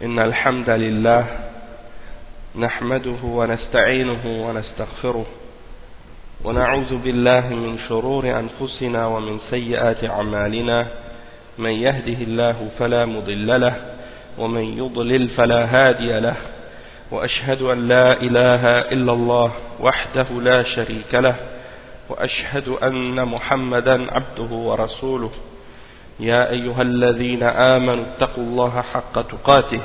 إن الحمد لله نحمده ونستعينه ونستغفره ونعوذ بالله من شرور أنفسنا ومن سيئات أعمالنا من يهده الله فلا مضل له ومن يضلل فلا هادي له وأشهد أن لا إله إلا الله وحده لا شريك له وأشهد أن محمدا عبده ورسوله يا أيها الذين آمنوا اتقوا الله حق تقاته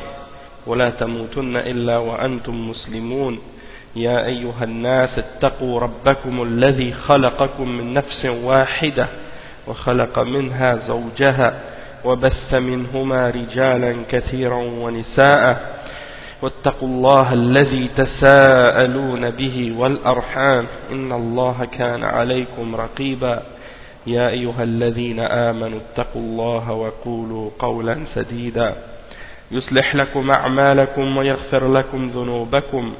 ولا تموتن إلا وأنتم مسلمون يا أيها الناس اتقوا ربكم الذي خلقكم من نفس واحدة وخلق منها زوجها وبث منهما رجالا كثيرا ونساء واتقوا الله الذي تساءلون به والأرحام إن الله كان عليكم رقيبا يا أيها الذين آمنوا اتقوا الله وقولوا قولا سديدا يصلح لكم أعمالكم ويغفر لكم ذنوبكم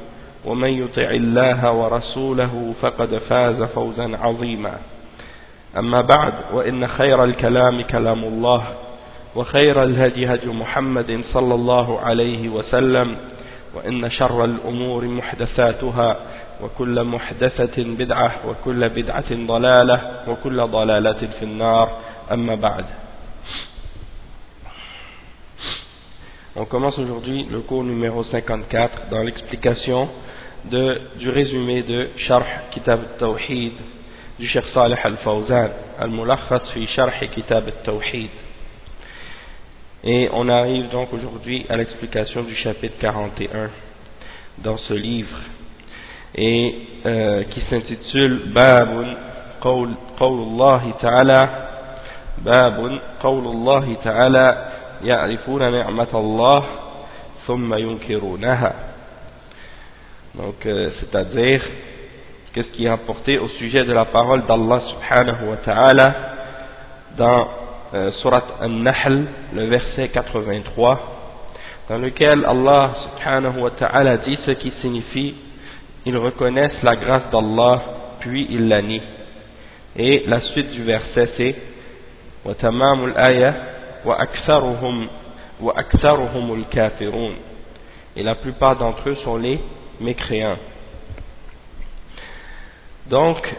ومن يطع الله ورسوله فقد فاز فوزا عظيما أما بعد وإن خير الكلام كلام الله وخير الهدي هدي محمد صلى الله عليه وسلم وإن شر الأمور محدثاتها وكل محدثة بدعة وكل بدعة ضلالة وكل ضلالة في النار أما بعد. On commence aujourd'hui le cours numéro 54 dans l'explication du résumé de Sharh Kitab al-Tawhid du Cheikh Salih al-Fawzan, al-Mulakhas fi Sharh Kitab al-Tawhid. Et on arrive donc aujourd'hui à l'explication du chapitre 41 dans ce livre, et qui s'intitule Babun Qawlullahi Ta'ala Babun Qawlullahi Ta'ala Ya'rifuna ni'matallah thumma yunkirunaha. Donc c'est-à-dire qu'est-ce qui est rapporté au sujet de la parole d'Allah subhanahu wa ta'ala dans Surat An-Nahl, le verset 83, dans lequel Allah subhanahu wa ta'ala dit ce qui signifie ils reconnaissent la grâce d'Allah puis ils la nient. Et la suite du verset c'est wa tamamul ayah wa aktharuhum al-kafirun, et la plupart d'entre eux sont les mécréants. Donc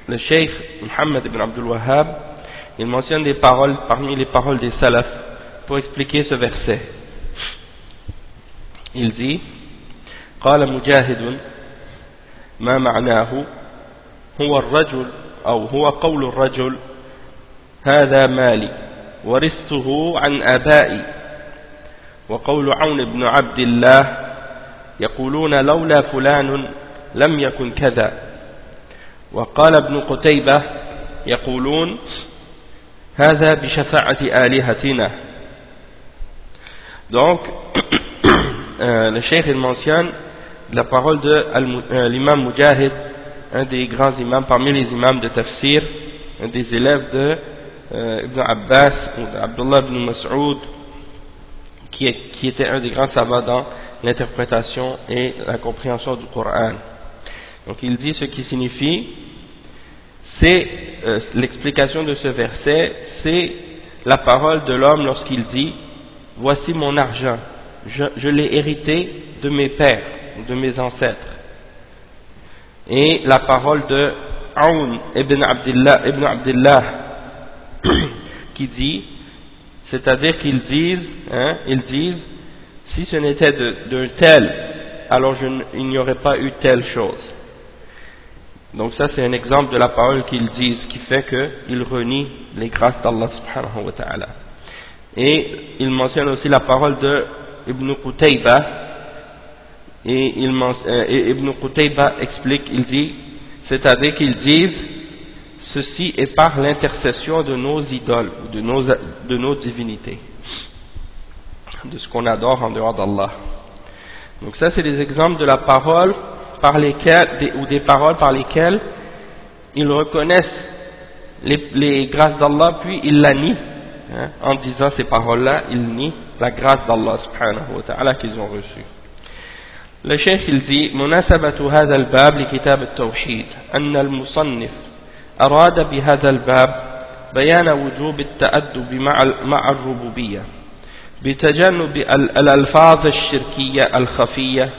le Cheikh Muhammad ibn Abdul Wahhab, il mentionne des paroles parmi les paroles des salaf pour expliquer ce verset. Il dit قال مجاهد ما معناه هو الرجل أو هو قول الرجل هذا مالي ورثته عن آبائي، وقول عون بن عبد الله يقولون لولا فلان لم يكن كذا، وقال ابن قتيبة يقولون هذا بشفاعة آلهتنا. Donc le cheikh il mentionne la parole de l'imam Mujahid, un des grands imams parmi les imams de tafsir, un des élèves de Ibn Abbas ou d'Abdullah ibn Mas'ud, qui était un des grands savants dans l'interprétation et la compréhension du Coran. Donc il dit ce qui signifie, c'est l'explication de ce verset, c'est la parole de l'homme lorsqu'il dit voici mon argent, je l'ai hérité de mes pères, de mes ancêtres. Et la parole de Aoun ibn Abdillah qui dit, c'est-à-dire qu'ils disent, ils disent si ce n'était d'un tel, alors il n'y aurait pas eu telle chose. Donc ça c'est un exemple de la parole qu'ils disent, qui fait qu'ils renient les grâces d'Allah subhanahu wa ta'ala. Et il mentionne aussi la parole de Ibn Qutayba, et Ibn Qutayba explique, il dit, c'est-à-dire qu'ils disent ceci est par l'intercession de nos idoles, de nos divinités, de ce qu'on adore en dehors d'Allah. Donc ça c'est des exemples de la parole par lesquelles, ou des paroles par lesquelles ils reconnaissent les grâces d'Allah puis ils la nient, en disant ces paroles-là ils nient la grâce d'Allah subhanahu wa ta'ala qu'ils ont reçue. Le cheikh il dit مناسبة هذا الباب لكتاب التوحيد أن المصنف أراد بهذا الباب بيان وجوب التأدب مع الربوبية بتجنب الألفاظ الشركية الخفية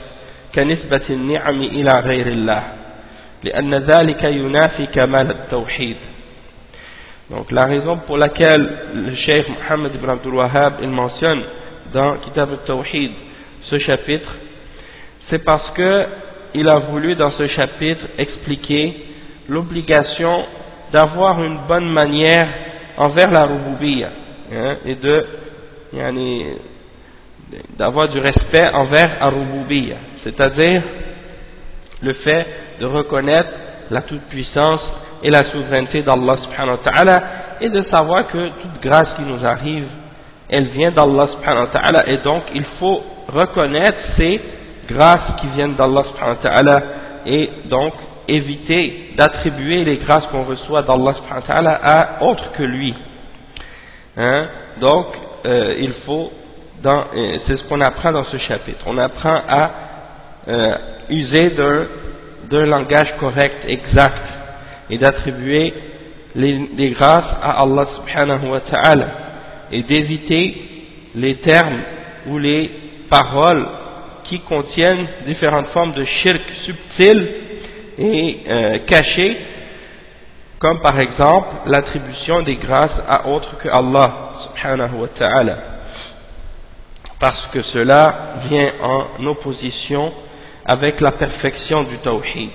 كنسبة النعم إلى غير الله لأن ذلك ينافي كمال التوحيد. Donc la raison pour laquelle le Cheikh Mohammed ibn Abdul Wahhab il mentionne dans Kitab al-Tawhid ce chapitre, c'est parce que il a voulu dans ce chapitre expliquer l'obligation d'avoir une bonne manière envers la Rububiyyah, et d'avoir du respect envers la Rububiyyah, c'est-à-dire le fait de reconnaître la toute-puissance et la souveraineté d'Allah subhanahu wa ta'ala, et de savoir que toute grâce qui nous arrive, elle vient d'Allah subhanahu wa ta'ala, et donc il faut reconnaître ces grâces qui viennent d'Allah subhanahu wa ta'ala, et donc éviter d'attribuer les grâces qu'on reçoit d'Allah subhanahu wa ta'ala à autre que lui. Donc il faut, c'est ce qu'on apprend dans ce chapitre, on apprend à user d'un langage correct, exact, et d'attribuer les grâces à Allah subhanahu wa ta'ala, et d'éviter les termes ou les paroles qui contiennent différentes formes de shirk subtiles et cachées, comme par exemple l'attribution des grâces à autre que Allah subhanahu wa ta'ala, parce que cela vient en opposition avec la perfection du tawhid.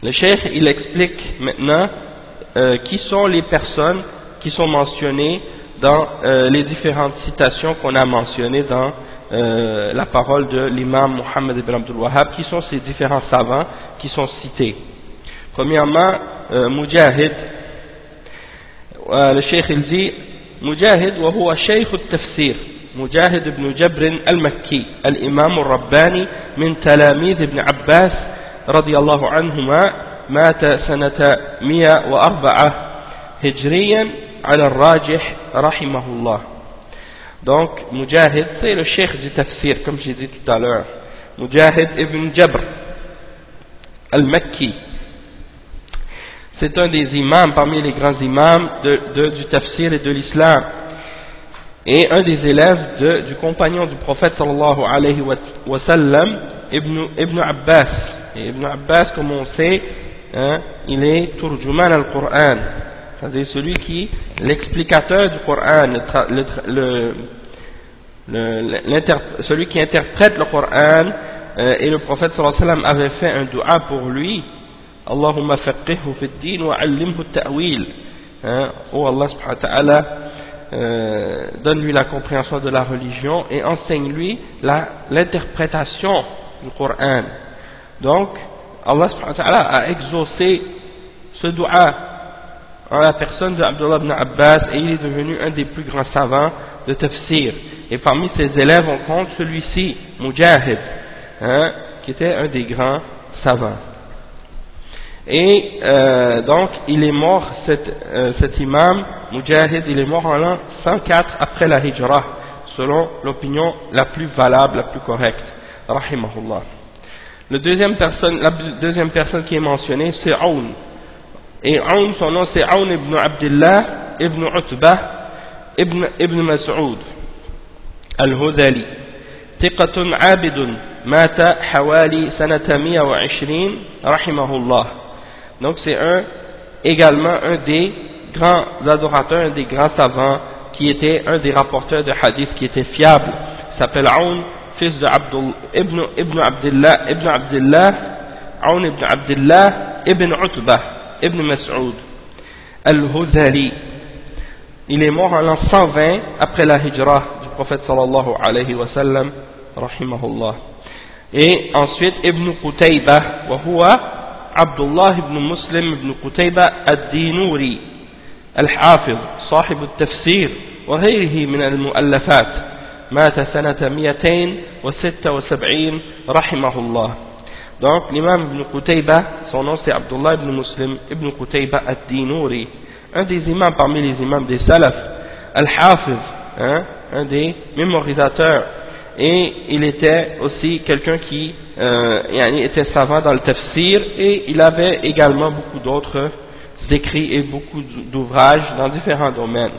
Le cheikh il explique maintenant qui sont les personnes qui sont mentionnées dans les différentes citations qu'on a mentionnées dans la parole de l'imam Mohammed ibn Abdul Wahhab, qui sont ces différents savants qui sont cités. Premièrement, Mujahid, le cheikh il dit Mujahid wa huwa shaykh al-tafsir مجاهد بن جبر المكي الإمام الرباني من تلاميذ ابن عباس رضي الله عنهما مات سنة 104 هجريا على الراجح رحمه الله. Donc Mujahid c'est le cheikh du tafsir comme j'ai dit tout à l'heure, Mujahid ibn Jabr al-Makki, c'est un des imams parmi les grands imams du tafsir et de l'islam, et un des élèves du compagnon du prophète sallallahu alayhi wa sallam, Ibn Abbas. Et Ibn Abbas, comme on sait, il est turjuman al-Qur'an, c'est-à-dire l'explicateur du Qur'an, celui qui interprète le Qur'an, et le prophète sallallahu alayhi wa sallam avait fait un dua pour lui, Allahumma faqihhu fi ad-din wa 'allimhu at-ta'wil. Oh Allah subhanahu wa ta'ala, donne-lui la compréhension de la religion et enseigne-lui l'interprétation du Coran. Donc Allah subhanahu wa ta'ala a exaucé ce dua en la personne d'Abdullah ibn Abbas, et il est devenu un des plus grands savants de tafsir. Et parmi ses élèves on compte celui-ci, Mujahid, qui était un des grands savants. Et donc il est mort, cet imam Mujahid, il est mort en l'an 104 après la hijra, selon l'opinion la plus valable, la plus correcte, rahimahullah. La deuxième personne qui est mentionnée, c'est Aoun. Et Aoun, son nom c'est Aoun ibn Abdullah ibn Utbah ibn Mas'ud al-Hudhali, thiqatun abidun, mata hawali sanata 120 rahimahullah. Donc c'est également un des grands adorateurs, un des grands savants, qui était un des rapporteurs de hadith qui était fiable. Il s'appelle Aoun, fils de ibn Abdullah, Aoun ibn Abdullah ibn Utbah ibn Mas'ud al-Hudhali. Il est mort en l'an 120 après la hijra du prophète sallallahu alayhi wa sallam, rahimahullah. Et ensuite Ibn Qutayba, wa huwa Abdullah ibn Muslim ibn Qutayba ad-Dinuri al-Hafiz, صاحب التفسير وغيره من المؤلفات, مات سنة 276 رحمه الله. Donc l'imam ibn Qutayba, son nom c'est Abdullah ibn Muslim ibn Qutayba ad-Dinuri, un des imams parmi les imams des salaf, al-Hafiz, un des mémorisateurs, et il était aussi quelqu'un qui était savant dans le tafsir, et il avait également beaucoup d'autres écrits et beaucoup d'ouvrages dans différents domaines.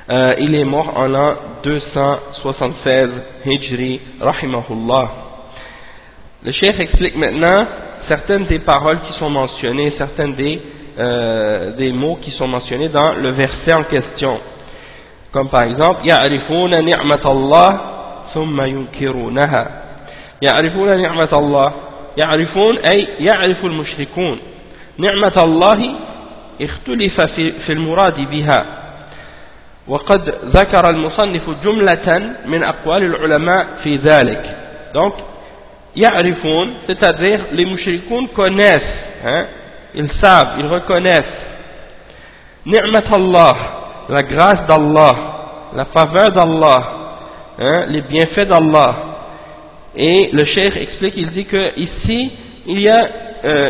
Il est mort en l'an 276 Hijri, rahimahullah. Le cheikh explique maintenant certaines des paroles qui sont mentionnées, certaines des mots qui sont mentionnés dans le verset en question. Comme par exemple, يَعْرِفُونَ نِعْمَةَ اللَّهِ ثُمَّ يُنْكِرُونَهَا. يَعْرِفُونَ نِعْمَةَ اللَّهِ. يعرفون أي يعرف المشركون نعمة الله اختلف في المراد بها وقد ذكر المصنف جملة من أقوال العلماء في ذلك. Donc يعرفون, c'est-à-dire les mushrikoun connaissent, hein, ils savent, ils reconnaissent نعمة الله, la grâce d'Allah, la faveur d'Allah, hein, les bienfaits d'Allah. Et le cheikh explique, il dit que ici il y a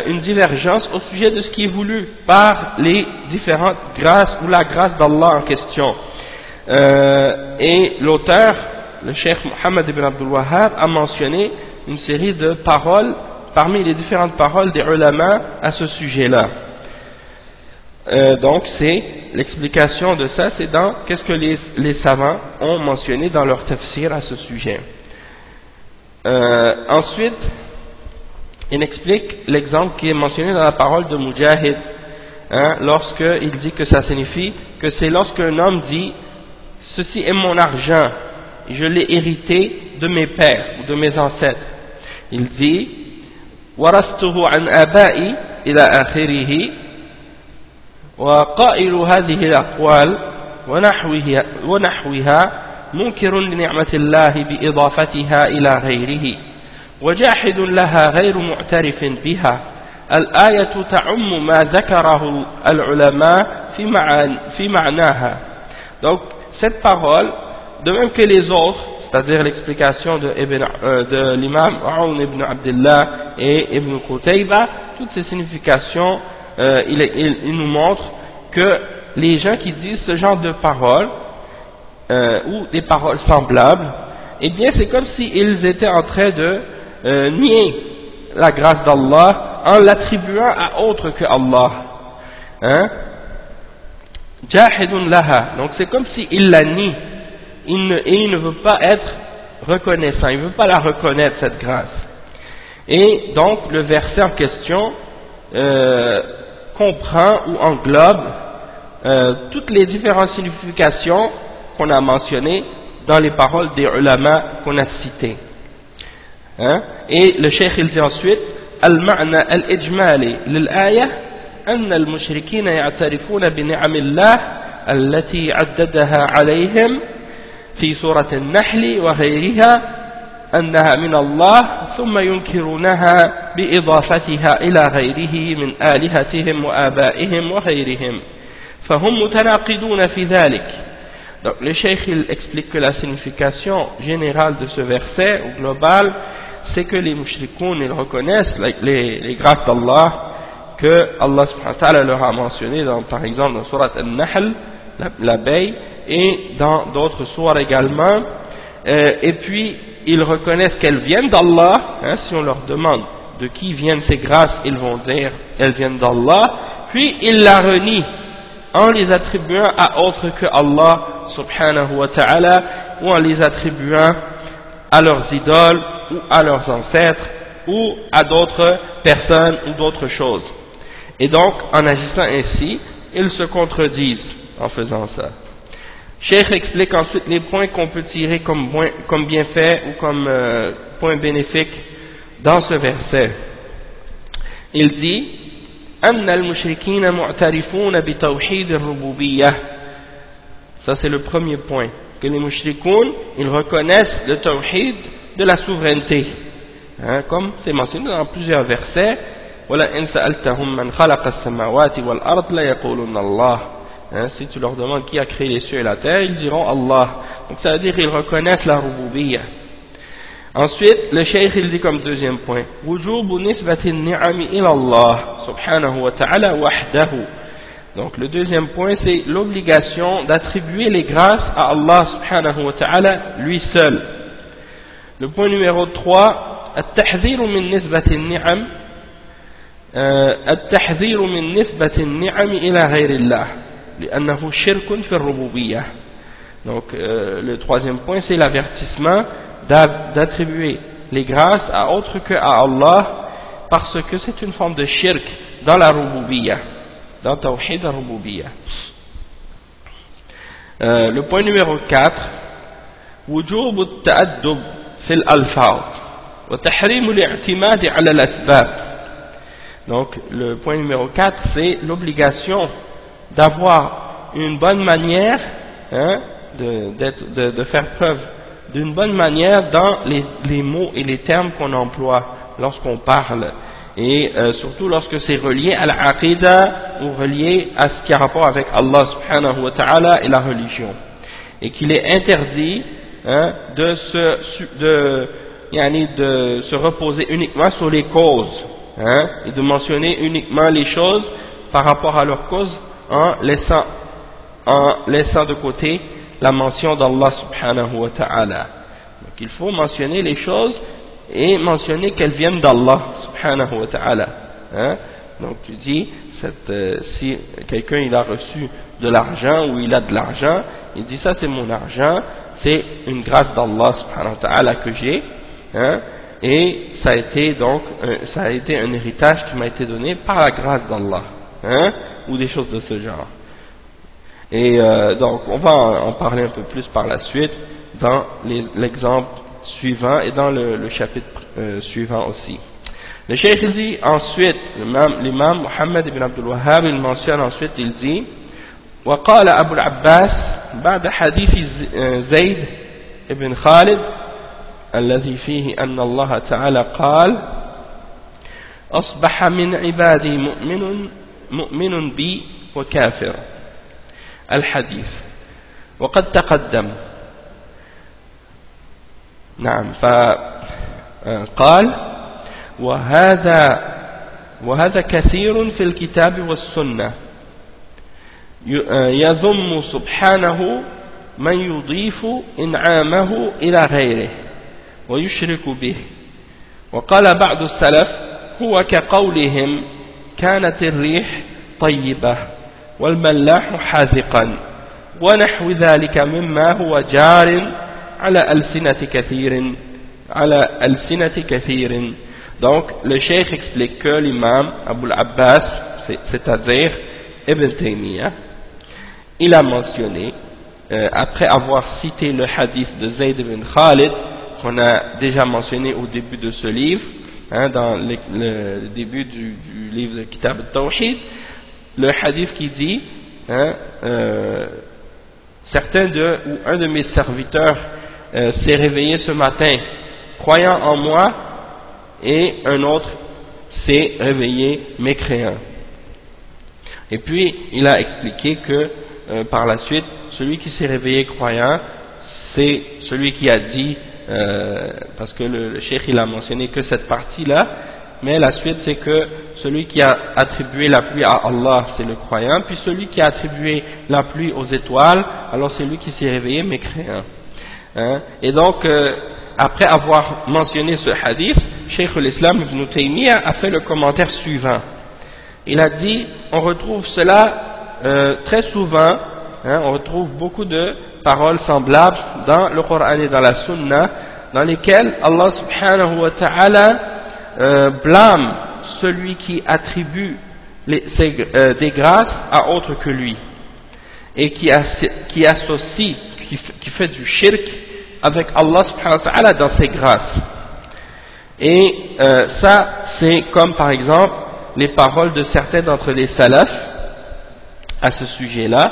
une divergence au sujet de ce qui est voulu par les différentes grâces ou la grâce d'Allah en question. Et l'auteur, le cheikh Mohammed ibn Abdul Wahhab, a mentionné une série de paroles parmi les différentes paroles des ulama à ce sujet-là. Donc c'est l'explication de ça, c'est dans qu'est-ce que les savants ont mentionné dans leur tafsir à ce sujet. Ensuite, il explique l'exemple qui est mentionné dans la parole de Mujahid, hein, lorsqu'il dit que ça signifie que c'est lorsqu'un homme dit « Ceci est mon argent, je l'ai hérité de mes pères ou de mes ancêtres ». Il dit « Warastuhu an aba'i ila akhirihi wa qa'ilu hadhihi al-aqwal wa nahwiha منكر لنعمة الله بإضافتها إلى غيره وجاحد لها غير معترف بها. الآية تعم ما ذكره العلماء في معناها. Donc cette parole, de même que les autres, c'est-à-dire l'explication de l'imam Aoun ibn Abdullah et ibn Qutayba, toutes ces significations, il nous montre que les gens qui disent ce genre de paroles ou des paroles semblables, eh bien c'est comme s'ils étaient en train de nier la grâce d'Allah en l'attribuant à autre que Allah. Hein? Jahidun laha, donc c'est comme s'il la nie, et il ne veut pas être reconnaissant, il ne veut pas la reconnaître cette grâce. Et donc le verset en question comprend ou englobe toutes les différentes significations qu'on a mentionné dans les paroles des ulama qu'on a citées. Hein? Et le cheikh il dit ensuite al-ma'na al-ijmali lil-aya anna al-mushrikeen ya'tarifuna bi ni'am Allah allati 'addadaha 'alayhim fi surah an-nahl wa ghayriha annaha min Allah thumma yunkirunaha bi idafatiha ila ghayrihi min alihatihim wa aba'ihim wa ghayrihim fahum mutanaqiduna fi dhalik. Donc le cheikh il explique que la signification générale de ce verset, ou global, c'est que les mushrikoun ils reconnaissent les grâces d'Allah que Allah subhanahu wa ta'ala leur a mentionné par exemple dans Surat An-Nahl, l'abeille, et dans d'autres sourates également, et puis ils reconnaissent qu'elles viennent d'Allah, hein, si on leur demande de qui viennent ces grâces, ils vont dire elles viennent d'Allah, puis ils la renient en les attribuant à autre que Allah subhanahu wa ta'ala, ou en les attribuant à leurs idoles ou à leurs ancêtres ou à d'autres personnes ou d'autres choses. Et donc en agissant ainsi ils se contredisent en faisant ça. Cheikh explique ensuite les points qu'on peut tirer comme bienfait ou comme point bénéfique dans ce verset. Il dit أن المشركين معترفون بتوحيد الربوبية. Ça c'est le premier point, que les mushrikoun ils reconnaissent le tawhid de la souveraineté, hein, comme c'est mentionné dans plusieurs versets. وَلَئِنْ سَأَلْتَهُمْ مَنْ خَلَقَ السَّمَاوَاتِ وَالْأَرْضِ لَيَقُولُنَّ اللَّهُ. Si tu leur demandes qui a créé les cieux et la terre, ils diront Allah. Donc ça veut dire qu'ils reconnaissent la rububiyyah. Ensuite, le cheikh il dit comme deuxième point, wujubu nisbati ni'ami ila Allah subhanahu wa ta'ala wahdahu. Donc le deuxième point c'est l'obligation d'attribuer les grâces à Allah subhanahu wa ta'ala lui seul. Le point numéro 3, التحذير من نسبة النعم التحذير من نسبة النعم إلى غير الله لأنه شرك في الربوبية. Donc le troisième point, c'est l'avertissement d'attribuer les grâces à autre que à Allah, parce que c'est une forme de shirk dans la rububiyyah, dans Tawhid al-Rububiyyah. Le point numéro 4, وجوب التأدب في الألفاظ وتحريم الاعتماد على الأسباب. Donc le point numéro 4, c'est l'obligation d'avoir une bonne manière, de faire preuve d'une bonne manière dans les mots et les termes qu'on emploie lorsqu'on parle, et surtout lorsque c'est relié à l'aqida ou relié à ce qui a rapport avec Allah subhanahu wa ta'ala et la religion, et qu'il est interdit de se reposer uniquement sur les causes, et de mentionner uniquement les choses par rapport à leurs causes en laissant de côté la mention d'Allah subhanahu wa ta'ala. Donc il faut mentionner les choses et mentionner qu'elles viennent d'Allah subhanahu wa ta'ala. Donc tu dis, si quelqu'un il a reçu de l'argent ou il a de l'argent, il dit ça c'est mon argent, c'est une grâce d'Allah subhanahu wa ta'ala que j'ai, et ça a été un héritage qui m'a été donné par la grâce d'Allah, ou des choses de ce genre. Et donc on va en parler un peu plus par la suite dans l'exemple suivant et dans le chapitre suivant aussi. Le cheikh dit ensuite, l'imam Muhammad ibn Abdul Wahhab, il mentionne ensuite, il dit وقال أبو العباس بعد حديث زيد بن خالد الذي فيه أن الله تعالى قال أصبح من عبادي مؤمن بي وكافر الحديث وقد تقدم. نعم. فقال وهذا كثير في الكتاب والسنة يذم سبحانه من يضيف إنعامه إلى غيره ويشرك به. وقال بعض السلف هو كقولهم كانت الريح طيبة والملاح حاذقا ونحو ذلك مما هو جار على ألسنة كثير. Donc le cheikh explique que l'imam Abu al-Abbas, c'est-à-dire Ibn Taymiyyah, il a mentionné, après avoir cité le hadith de Zayd ibn Khalid qu'on a déjà mentionné au début de ce livre, dans le début du livre de Kitab al-Tawhid, le hadith qui dit un de mes serviteurs s'est réveillé ce matin croyant en moi, et un autre s'est réveillé mécréant. Et puis il a expliqué que par la suite, celui qui s'est réveillé croyant, c'est celui qui a dit, parce que le cheikh il a mentionné que cette partie-là, mais la suite c'est que celui qui a attribué la pluie à Allah, c'est le croyant, puis celui qui a attribué la pluie aux étoiles, alors c'est lui qui s'est réveillé mécréant. Et donc, après avoir mentionné ce hadith, Cheikh al-Islam Ibn Taymiyyah a fait le commentaire suivant. Il a dit, on retrouve cela très souvent, on retrouve beaucoup de paroles semblables dans le Coran et dans la Sunna, dans lesquelles Allah subhanahu wa ta'ala blâme celui qui attribue des grâces à autre que lui, et qui associe, qui fait du shirk avec Allah subhanahu wa ta'ala dans ses grâces. Et ça, c'est comme par exemple les paroles de certains d'entre les salafs à ce sujet-là.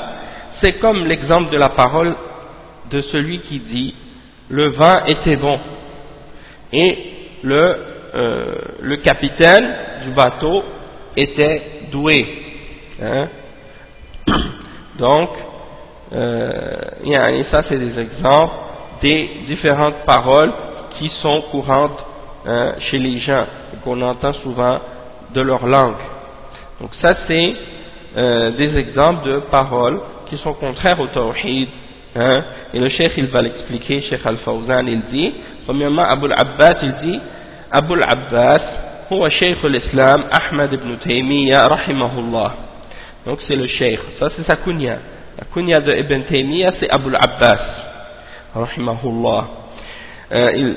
C'est comme l'exemple de la parole de celui qui dit le vent était bon et le capitaine du bateau était doué. Donc, ça c'est des exemples des différentes paroles qui sont courantes chez les gens et qu'on entend souvent de leur langue. Donc ça c'est des exemples de paroles qui sont contraires au tawhid, et le cheikh il va l'expliquer. Cheikh Al-Fawzan il dit, premièrement Abu al-Abbas il dit, Abu al-Abbas huwa Cheikh al-Islam Ahmad ibn Taymiyyah rahimahullah. Donc c'est le cheikh, ça c'est sa kunya, La kunya de Ibn Taymiyyah, c'est Abu al-Abbas, rahimahullah.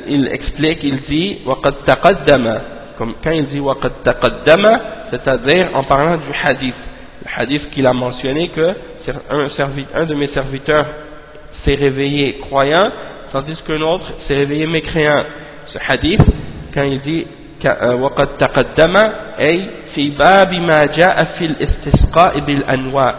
Il explique, il dit وَقَدْ تَقَدَّمَ, comme quand il dit وَقَدْ تَقَدَّمَ, c'est-à-dire en parlant du hadith, le hadith qu'il a mentionné que un de mes serviteurs s'est réveillé croyant, tandis qu'un autre s'est réveillé mécréant. Ce hadith, quand il dit وَقَدْ تَقَدَّمَ أي في باب ما جاء في الاستسقاء بالأنواع,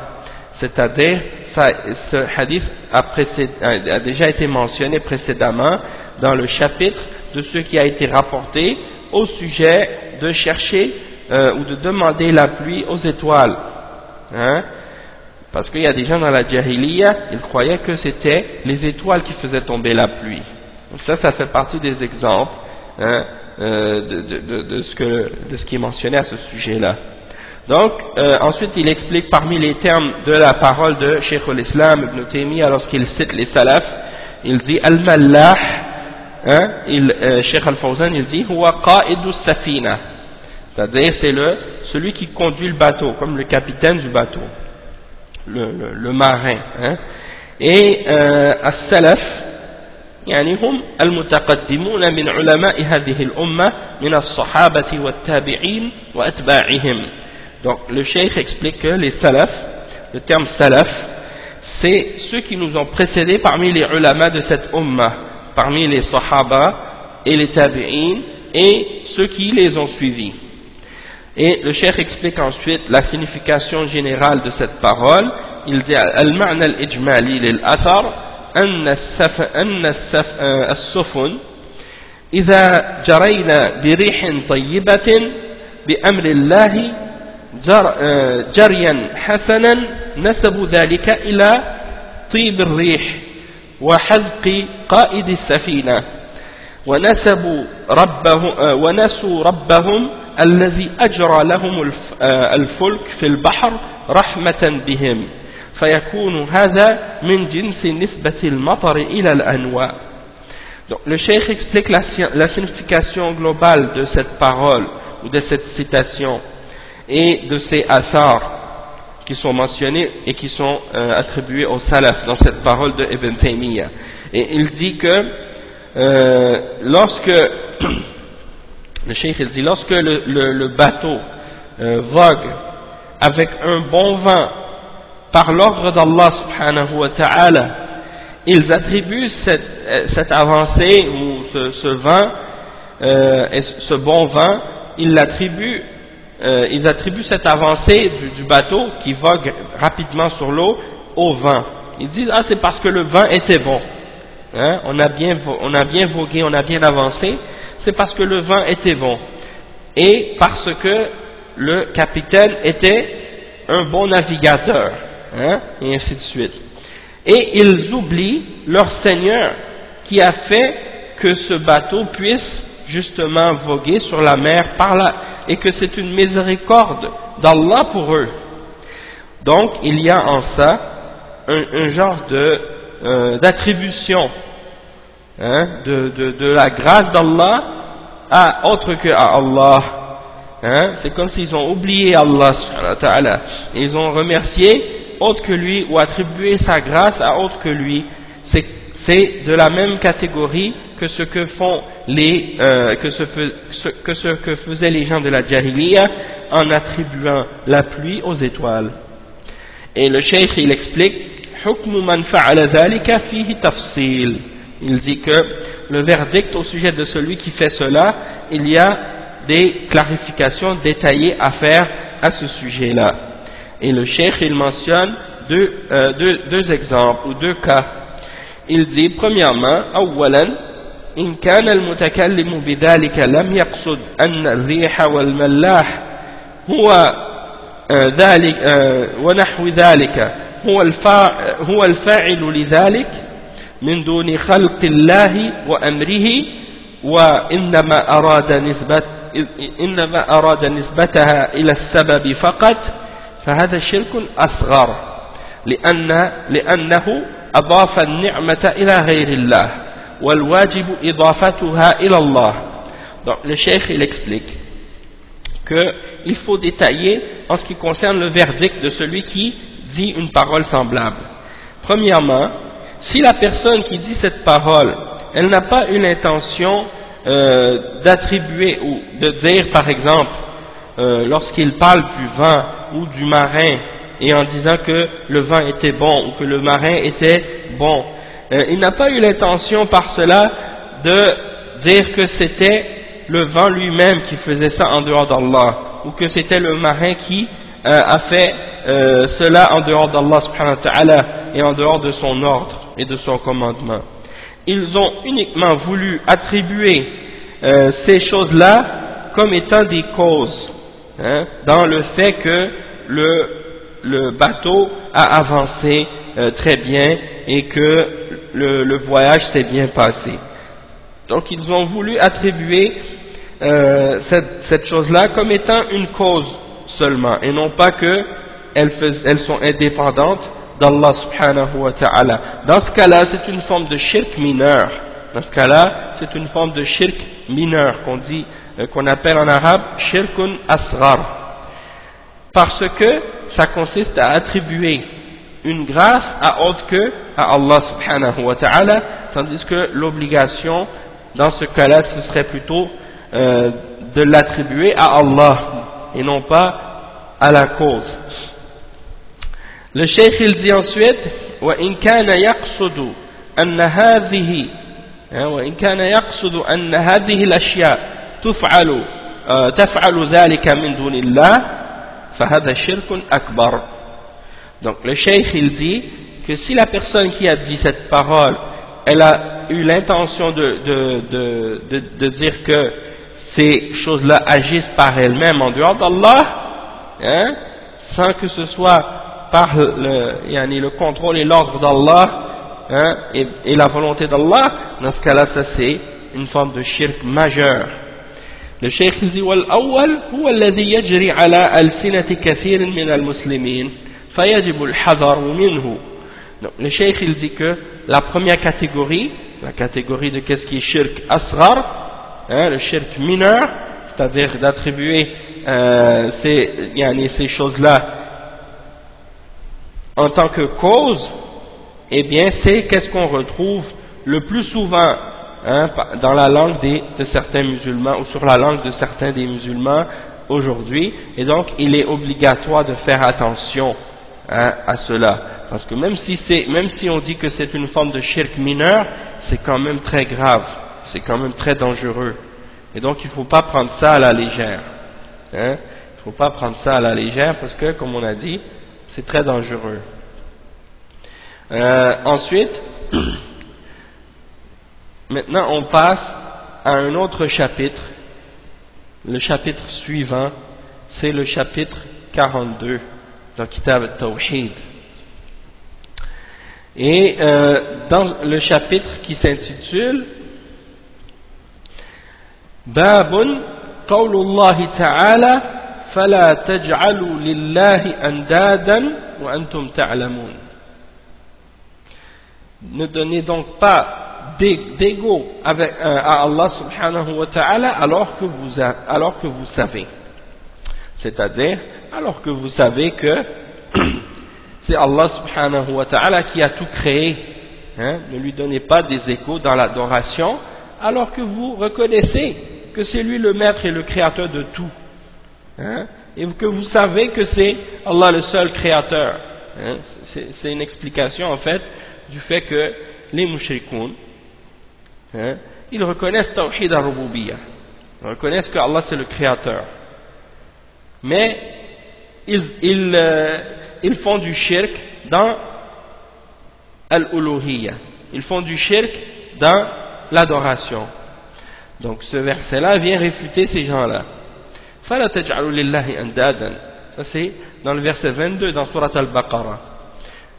c'est-à-dire ce hadith a déjà été mentionné précédemment dans le chapitre de ce qui a été rapporté au sujet de chercher ou de demander la pluie aux étoiles, hein? Parce qu'il y a des gens dans la Jahiliya, ils croyaient que c'était les étoiles qui faisaient tomber la pluie. Donc ça fait partie des exemples, hein, de ce qui est mentionné à ce sujet-là. Donc, ensuite, il explique parmi les termes de la parole de Cheikh al-Islam Ibn Taymiyyah lorsqu'il cite les salafs, il dit Al-Mallah, hein, Cheikh al-Fawzan, il dit Huwa qa'idu safina, c'est-à-dire c'est celui qui conduit le bateau, comme le capitaine du bateau, le marin, hein. Et as-salaf يعني هم المتقدمون من علماء هذه الأمة من الصحابة والتابعين وأتباعهم. Donc le cheikh explique que les salafs, le terme salaf, c'est ceux qui nous ont précédés parmi les ulama de cette umma, parmi les sahaba et les tabi'in et ceux qui les ont suivis. Et le cheikh explique ensuite la signification générale de cette parole. Il dit al-ma'na al-ijmali lil-athar أن السفن إذا جرينا بريح طيبة بأمر الله جريا حسنا نسبوا ذلك إلى طيب الريح وحزق قائد السفينة ونسوا ربهم الذي أجرى لهم الفلك في البحر رحمة بهم فيكون هذا من جنس نسبة المطر إلى الأنواع. Donc le cheikh explique la signification globale de cette parole ou de cette citation et de ces athars qui sont mentionnés et qui sont attribués au salaf dans cette parole de Ibn Taymiyyah. Et il dit que lorsque le cheikh il dit lorsque le bateau vogue avec un bon vent par l'ordre d'Allah subhanahu wa ta'ala, ils attribuent cette avancée ou ce vent, et ce bon vent, ils attribuent cette avancée du bateau qui vogue rapidement sur l'eau au vent. Ils disent ah c'est parce que le vent était bon, hein? on a bien vogué, on a bien avancé, c'est parce que le vent était bon et parce que le capitaine était un bon navigateur. Hein, et ainsi de suite. Et ils oublient leur Seigneur qui a fait que ce bateau puisse justement voguer sur la mer par là, et que c'est une miséricorde d'Allah pour eux. Donc il y a en ça un genre d'attribution, hein, de la grâce d'Allah à autre que à Allah. Hein, c'est comme s'ils ont oublié Allah subhanahu wa ta'ala. Ils ont remercié autre que lui ou attribuer sa grâce à autre que lui. C'est de la même catégorie que ce que font ce que faisaient les gens de la Jahiliya en attribuant la pluie aux étoiles. Et le cheikh il explique hukmu man fa'ala dhalika fihi tafsil. Il dit que le verdict au sujet de celui qui fait cela, il y a des clarifications détaillées à faire à ce sujet-là. Et le cheikh il mentionne deux exemples ou deux cas. Il dit premièrement أولا إن كان المتكلم بذلك لم يقصد أن الريح والملاح هو ذلك ونحو ذلك هو الفاعل لذلك من دون خلق الله وأمره وإنما أراد نسبتها إلى السبب فقط فهذا شرك أصغر لأنه أضاف النعمة إلى غير الله والواجب إضافتها إلى الله. Donc le cheikh il explique qu'il faut détailler en ce qui concerne le verdict de celui qui dit une parole semblable. Premièrement, si la personne qui dit cette parole, elle n'a pas eu l'intention d'attribuer ou de dire, par exemple, lorsqu'il parle du vin ou du marin, et en disant que le vin était bon ou que le marin était bon, il n'a pas eu l'intention par cela de dire que c'était le vent lui-même qui faisait ça en dehors d'Allah, ou que c'était le marin qui a fait cela en dehors d'Allah subhanahu wa ta'ala et en dehors de son ordre et de son commandement. Ils ont uniquement voulu attribuer ces choses-là comme étant des causes, dans le fait que le bateau a avancé très bien et que le voyage s'est bien passé. Donc ils ont voulu attribuer cette chose-là comme étant une cause seulement, et non pas que elles sont indépendantes d'Allah subhanahu wa ta'ala. Dans ce cas-là, c'est une forme de shirk mineur. Dans ce cas-là, c'est une forme de shirk mineur qu'on appelle en arabe shirkun asghar. Parce que ça consiste à attribuer une grâce à autre que à Allah subhanahu wa ta'ala, tandis que l'obligation dans ce cas-là ce serait plutôt de l'attribuer à Allah et non pas à la cause. Le cheikh il dit ensuite وإن كان يقصد أن هذه الأشياء تفعل ذلك من دون الله فهذا شرك أكبر. Donc le cheikh il dit que si la personne qui a dit cette parole elle a eu l'intention de dire que ces choses-là agissent par elles-mêmes en dehors d'Allah, sans que ce soit par le contrôle et l'ordre d'Allah, et la volonté d'Allah, dans ce cas-là, ça c'est une forme de shirk majeur. Le cheikh il dit والأول هو الذي يجري على ألسنة كثير من المسلمين فيجب الحذر منه. Donc, le cheikh il dit que la première catégorie, la catégorie de qu'est-ce qui est shirk asghar, le shirk mineur, c'est-à-dire d'attribuer ces choses-là en tant que cause, eh bien c'est qu'est-ce qu'on retrouve le plus souvent dans la langue de certains musulmans ou sur la langue de certains des musulmans aujourd'hui, et donc il est obligatoire de faire attention à cela, parce que même si on dit que c'est une forme de shirk mineur, c'est quand même très grave, c'est quand même très dangereux, et donc il ne faut pas prendre ça à la légère, il ne faut pas prendre ça à la légère, parce que comme on a dit, c'est très dangereux. Ensuite, maintenant on passe à un autre chapitre. Le chapitre suivant, c'est le chapitre 42 dans Kitab al-Tawhid. Et dans le chapitre qui s'intitule Babun Qawlullahi Ta'ala Fala taj'alu lillahi andadan wa antum ta'lamun. Ne donnez donc pas d'ego à Allah subhanahu wa ta'ala alors que vous savez. C'est-à-dire, alors que vous savez que c'est Allah subhanahu wa ta'ala qui a tout créé. Ne lui donnez pas des échos dans l'adoration alors que vous reconnaissez que c'est lui le maître et le créateur de tout. Et que vous savez que c'est Allah le seul créateur. C'est une explication en fait du fait que les mushrikoun, ils reconnaissent Tawhid al-Rububiyyah, ils reconnaissent que Allah c'est le créateur, mais ils font du shirk dans al-Uluhiyyah, ils font du shirk dans l'adoration. Donc ce verset là vient réfuter ces gens là. فَلَا تَجْعَلُوا لِلَّهِ أَنْدَادًا. Ça c'est dans le verset 22 dans Surat al-Baqarah.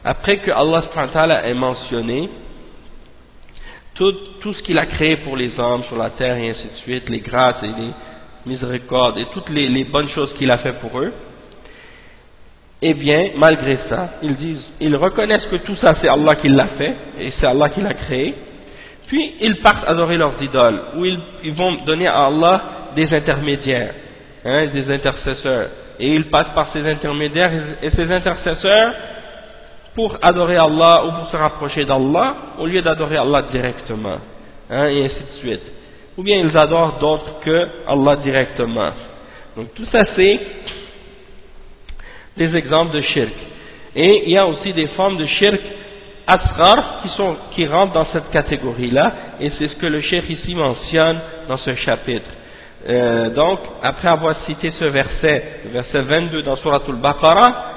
Après que Allah subhanahu wa ta'ala ait mentionné tout ce qu'il a créé pour les hommes sur la terre et ainsi de suite, les grâces et les miséricordes et toutes les bonnes choses qu'il a fait pour eux, eh bien malgré ça ils reconnaissent que tout ça c'est Allah qui l'a fait et c'est Allah qui l'a créé, puis ils partent adorer leurs idoles, où ils vont donner à Allah des intermédiaires, des intercesseurs, et ils passent par ces intermédiaires, et ces intercesseurs pour adorer Allah ou pour se rapprocher d'Allah au lieu d'adorer Allah directement, hein, et ainsi de suite. Ou bien ils adorent d'autres que Allah directement. Donc tout ça c'est des exemples de shirk. Et il y a aussi des formes de shirk asghar qui rentrent dans cette catégorie-là, et c'est ce que le cheikh ici mentionne dans ce chapitre. Donc, après avoir cité ce verset, le verset 22 dans Surat al-Baqarah,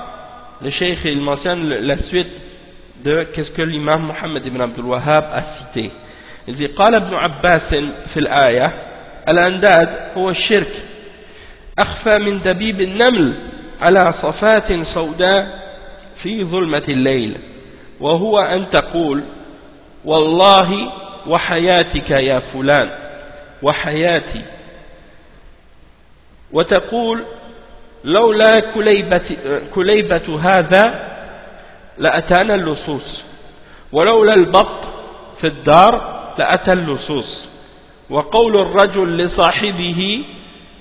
le cheikh il mentionne la suite de qu'est-ce que l'imam Muhammad ibn Abdul Wahhab a cité. Il dit قال ابن عباس في الآية الأنداد هو الشرك أخفى من دبيب النمل على صفات سوداء في ظلمة الليل وهو أن تقول والله وحياتك يا فلان وحياتي وتقول لولا كليبة هذا لأتانا اللصوص ولولا البط في الدار لأتى اللصوص وقول الرجل لصاحبه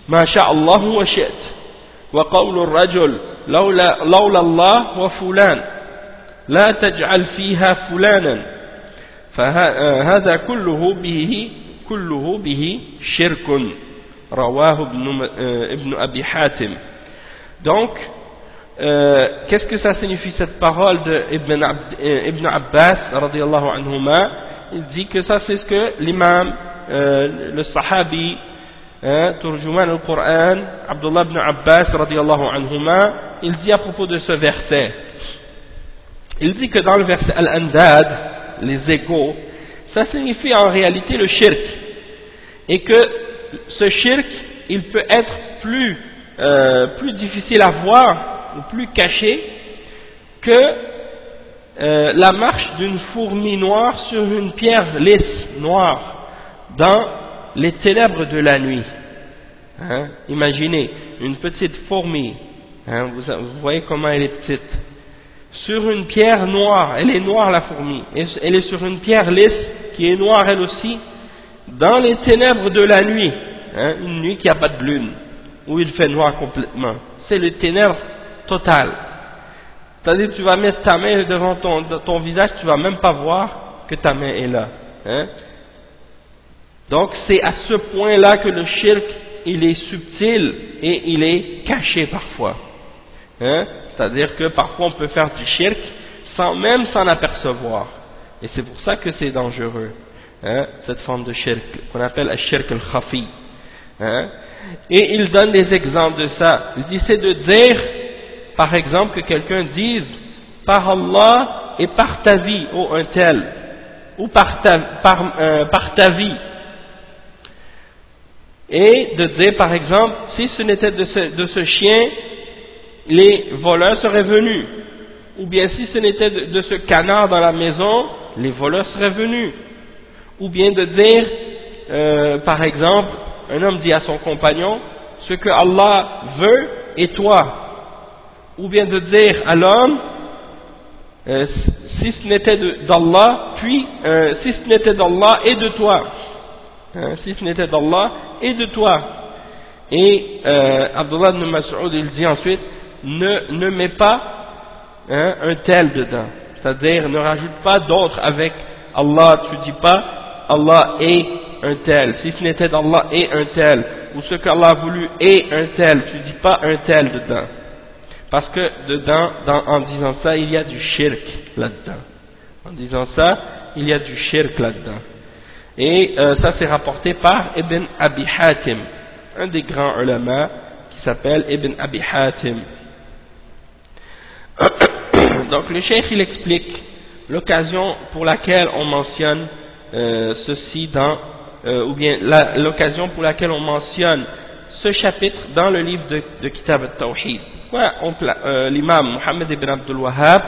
ما شاء الله وشئت وقول الرجل لولا الله وفلان لا تجعل فيها فلانا فهذا كله به شرك رواه ابن أبي حاتم. Donc qu'est-ce que ça signifie cette parole de Ibn Abbas radiyallahu anhuma? Il dit que ça c'est ce que l'imam le sahabi Turjuman al-Qur'an Abdullah ibn Abbas radiyallahu anhuma, il dit à propos de ce verset. Il dit que dans le verset Al-Andad, les égaux, ça signifie en réalité le shirk, et que ce shirk il peut être plus difficile à voir ou plus caché que la marche d'une fourmi noire sur une pierre lisse noire dans les ténèbres de la nuit. Hein? Imaginez une petite fourmi, hein? Vous voyez comment elle est petite, sur une pierre noire, elle est noire la fourmi, elle est sur une pierre lisse qui est noire elle aussi, dans les ténèbres de la nuit, hein? Une nuit qui n'a pas de lune, où il fait noir complètement, c'est le ténèbre total. C'est-à-dire tu vas mettre ta main devant ton visage, tu ne vas même pas voir que ta main est là. Hein? Donc c'est à ce point-là que le shirk il est subtil et il est caché parfois. Hein? C'est-à-dire que parfois on peut faire du shirk sans même s'en apercevoir. Et c'est pour ça que c'est dangereux, hein? Cette forme de shirk qu'on appelle le shirk al-khafi. Hein? Et il donne des exemples de ça. Il dit c'est de dire, par exemple, que quelqu'un dise par Allah et par ta vie, ô un tel, ou par ta vie. Et de dire par exemple, si ce n'était de ce chien, les voleurs seraient venus. Ou bien si ce n'était de ce canard dans la maison, les voleurs seraient venus. Ou bien de dire, par exemple, un homme dit à son compagnon, ce que Allah veut et toi. Ou bien de dire à l'homme, si ce n'était d'Allah, puis si ce n'était d'Allah et de toi. Si ce n'était d'Allah et de toi. Et Abdullah ibn Mas'ud il dit ensuite, ne mets pas un tel dedans, c'est-à-dire ne rajoute pas d'autres avec Allah. Tu dis pas Allah est un tel, si ce n'était d'Allah et un tel, ou ce qu'Allah a voulu est un tel, tu dis pas un tel dedans, parce que dedans, en disant ça il y a du shirk là-dedans. En disant ça il y a du shirk là-dedans. Et ça c'est rapporté par Ibn Abi Hatim, un des grands ulama qui s'appelle Ibn Abi Hatim. Donc le cheikh il explique l'occasion pour laquelle on mentionne ceci dans, ou bien l'occasion pour laquelle on mentionne ce chapitre dans le livre de Kitab al-Tawhid. Pourquoi l'imam Muhammad ibn Abdul Wahhab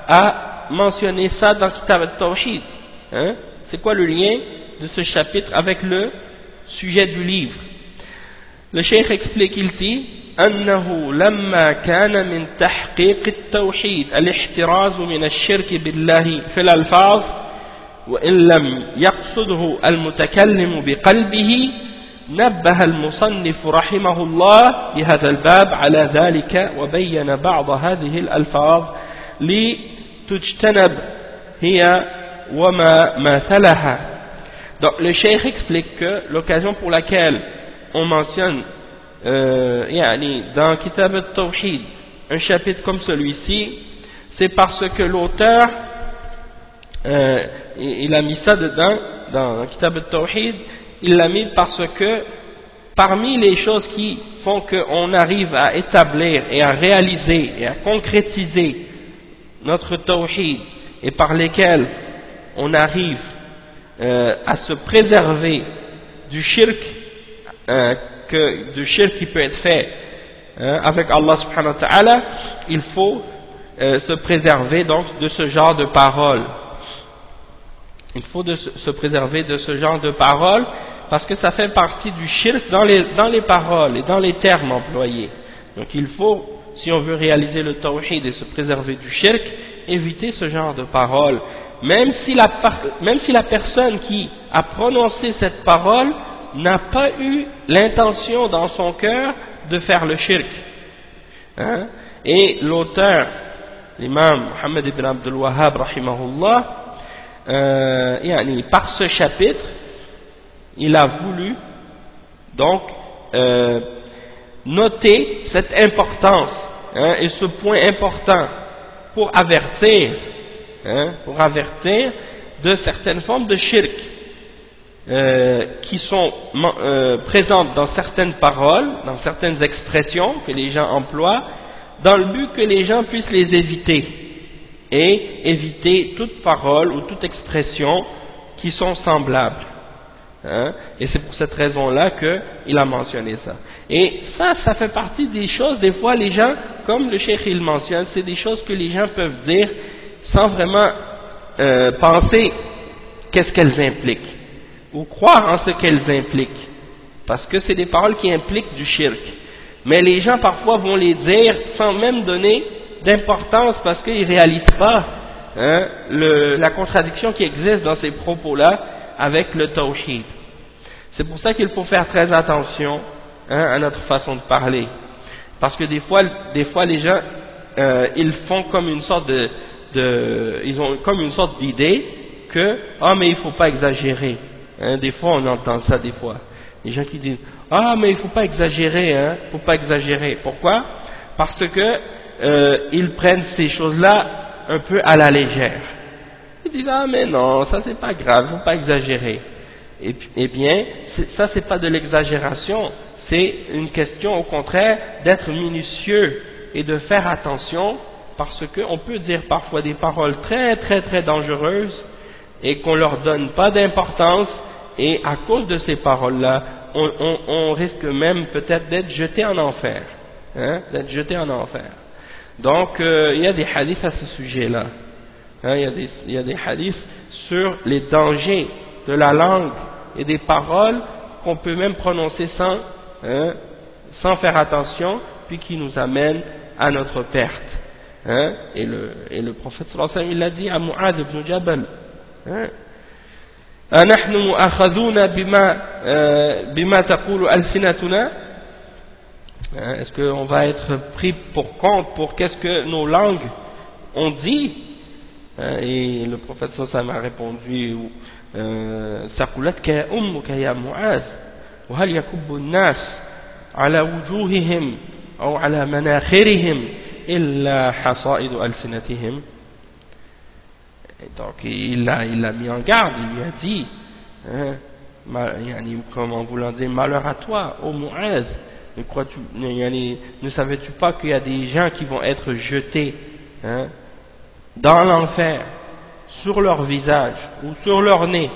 a mentionné ça dans Kitab al-Tawhid, hein? C'est quoi le lien de ce chapitre avec le sujet du livre? Le cheikh explique ici أنه لما كان من تحقيق التوحيد الاحتراز من الشرك بالله في الألفاظ وإن لم يقصده المتكلم بقلبه نبه المصنف رحمه الله بهذا الباب على ذلك وبين بعض هذه الألفاظ تجتنب هي وما مثلها. Donc le cheikh explique que l'occasion pour laquelle on mentionne dans Kitab al-Tawhid un chapitre comme celui-ci, c'est parce que l'auteur il a mis ça dedans dans Kitab al-Tawhid, il l'a mis parce que parmi les choses qui font qu'on arrive à établir et à réaliser et à concrétiser notre Tawhid et par lesquelles on arrive à se préserver du shirk qui peut être fait avec Allah subhanahu wa ta'ala, il faut se préserver donc de ce genre de paroles. Il faut se préserver de ce genre de paroles parce que ça fait partie du shirk dans les paroles et dans les termes employés. Donc il faut, si on veut réaliser le tawhid et se préserver du shirk, éviter ce genre de paroles. Même si la personne qui a prononcé cette parole n'a pas eu l'intention dans son cœur de faire le shirk. Et l'auteur, l'imam Muhammad ibn Abdul Wahhab rahimahullah, par ce chapitre, il a voulu donc noter cette importance et ce point important pour avertir de certaines formes de shirk qui sont présentes dans certaines paroles, dans certaines expressions que les gens emploient, dans le but que les gens puissent les éviter et éviter toute parole ou toute expression qui sont semblables. Et c'est pour cette raison-là qu'il a mentionné ça. Et ça fait partie des choses, des fois les gens, comme le cheikh il mentionne, c'est des choses que les gens peuvent dire sans vraiment penser qu'est-ce qu'elles impliquent, ou croire en ce qu'elles impliquent, parce que c'est des paroles qui impliquent du shirk. Mais les gens parfois vont les dire sans même donner d'importance parce qu'ils ne réalisent pas la contradiction qui existe dans ces propos-là avec le tawhid. C'est pour ça qu'il faut faire très attention à notre façon de parler. Parce que des fois les gens, ils font comme une sorte ils ont comme une sorte d'idée que, mais il ne faut pas exagérer. Des fois on entend ça des fois. Les gens qui disent, mais il ne faut pas exagérer, il faut pas exagérer. Pourquoi? Parce que ils prennent ces choses-là un peu à la légère. Ils disent, mais non, ça c'est pas grave, il ne faut pas exagérer. Eh bien, ça c'est pas de l'exagération, c'est une question au contraire d'être minutieux et de faire attention, parce qu'on peut dire parfois des paroles très très très dangereuses et qu'on leur donne pas d'importance, et à cause de ces paroles-là, on risque même peut-être d'être jeté en enfer, d'être jeté en enfer. Donc il y a des hadiths à ce sujet-là. Il y a des hadiths sur les dangers de la langue et des paroles qu'on peut même prononcer sans faire attention, puis qui nous amènent à notre perte. Et le prophète sallallahu alayhi wa sallam, il a dit à Mu'adh ibn Jabal, أنحن مؤاخذون بما تقول ألسنتنا. Est-ce qu'on va être pris pour compte pour qu'est-ce que nos langues ont dit? Et le prophète sallallahu alayhi wa sallam a répondu, ثقلتك أمك يا معاذ وهل يكب الناس على وجوههم أو على مناخرهم إلا حصائد ألسنتهم. Donc il l'a mis en garde, il lui a dit, comme en voulant dire, malheur à toi, ô Mu'adh, ne savais-tu pas qu'il y a des gens qui vont être jetés dans l'enfer, sur leur visage ou sur leur nez,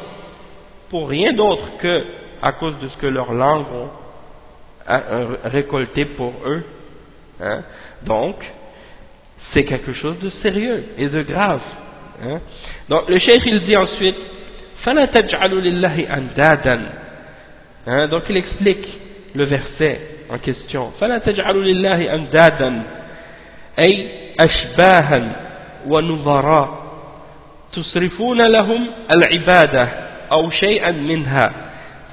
pour rien d'autre que à cause de ce que leurs langues ont récolté pour eux. Donc c'est quelque chose de sérieux et de grave. Donc le cheikh il dit ensuite, فَلَا تَجْعَلُوا لِلَّهِ أَنْدَادًا. Donc il explique le verset en question, فَلَا تَجْعَلُوا لِلَّهِ أَنْدَادًا أي أشباها ونظراء تصرفون لهم العبادة أو شيئا منها.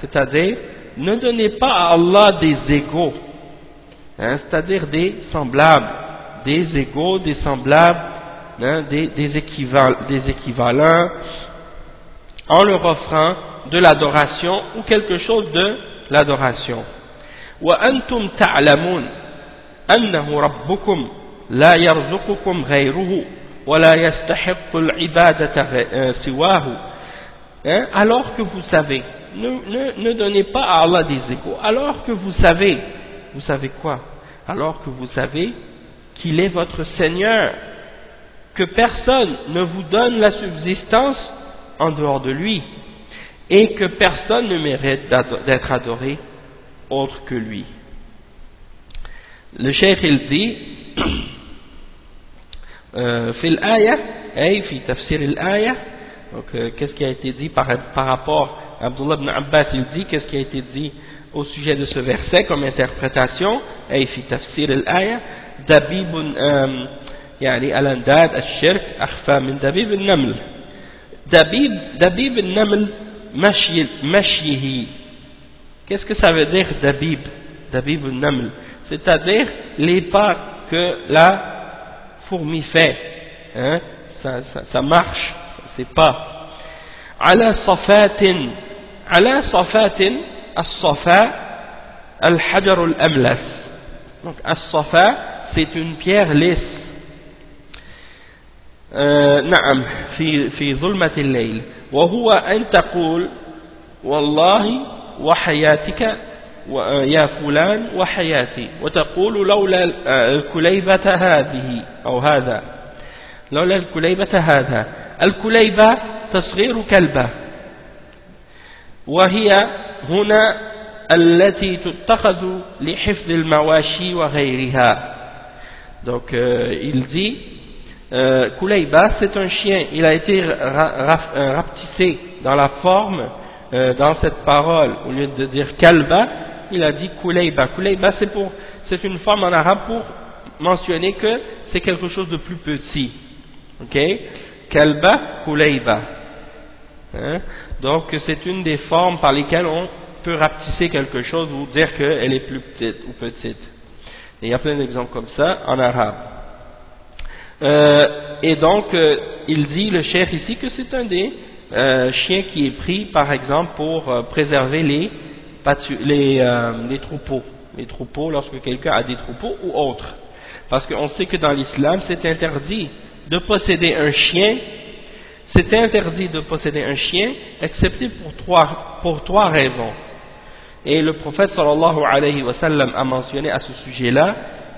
C'est-à-dire, ne donnez pas à Allah des égaux, c'est-à-dire des semblables, des égaux, des semblables hein, des équivalents en leur offrant de l'adoration ou quelque chose de l'adoration. وأنتم تعلمون أنه ربكم لا يرزقكم غيره ولا يستحق العبادة سواه. Alors que vous savez, ne donnez pas à Allah des égaux, alors que vous savez quoi? Alors que vous savez qu'il est votre Seigneur, que personne ne vous donne la subsistance en dehors de lui, et que personne ne mérite d'être adoré autre que lui. Le cheikh il dit في الآية أي في تفسير الآية. Donc, qu'est-ce qui a été dit par rapport à Abdullah ibn Abbas? Il dit qu'est-ce qui a été dit au sujet de ce verset comme interprétation. أي في تفسير الآية دبيب يعني الأنداد الشرك أخفى من دبيب النمل. دبيب النمل مشيه. Qu'est-ce que ça veut dire dabib? Dabib al-naml, c'est-à-dire les pas que la fourmi fait, hein? Ça marche, c'est pas. Ala safatin, as-safa, al-hajar al-amlas. Donc as-safa, c'est une pierre lisse. نعم في ظلمة الليل وهو أن تقول والله وحياتك يا فلان وحياتي وتقول لولا الكليبة هذه أو هذا لولا الكليبة هذا. الكليبة تصغير كلبة وهي هنا التي تتخذ لحفظ المواشي وغيرها. Donc il dit Kulayba, c'est un chien, il a été rapetissé dans la forme, dans cette parole, au lieu de dire Kalba, il a dit Kulayba. Kulayba, c'est une forme en arabe pour mentionner que c'est quelque chose de plus petit. Ok? Kalba, Kulayba. Hein? Donc, c'est une des formes par lesquelles on peut rapetisser quelque chose ou dire qu'elle est plus petite ou petite. Et il y a plein d'exemples comme ça en arabe. Et donc, il dit, le cheikh ici, que c'est un des chiens qui est pris, par exemple, pour préserver les troupeaux. Les troupeaux, lorsque quelqu'un a des troupeaux ou autres. Parce qu'on sait que dans l'islam, c'est interdit de posséder un chien. C'est interdit de posséder un chien, excepté pour trois raisons. Et le prophète sallallahu alayhi wa sallam a mentionné à ce sujet-là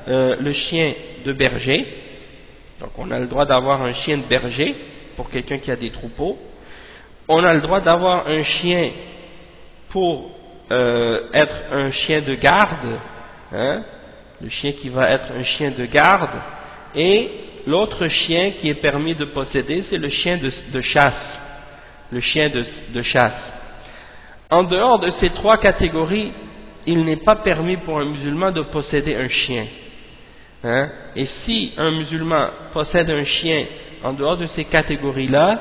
le chien de berger. Donc on a le droit d'avoir un chien de berger pour quelqu'un qui a des troupeaux. On a le droit d'avoir un chien pour être un chien de garde, hein, le chien qui va être un chien de garde. Et l'autre chien qui est permis de posséder, c'est le chien de chasse. Le chien de chasse. En dehors de ces trois catégories, il n'est pas permis pour un musulman de posséder un chien. Hein? Et si un musulman possède un chien en dehors de ces catégories-là,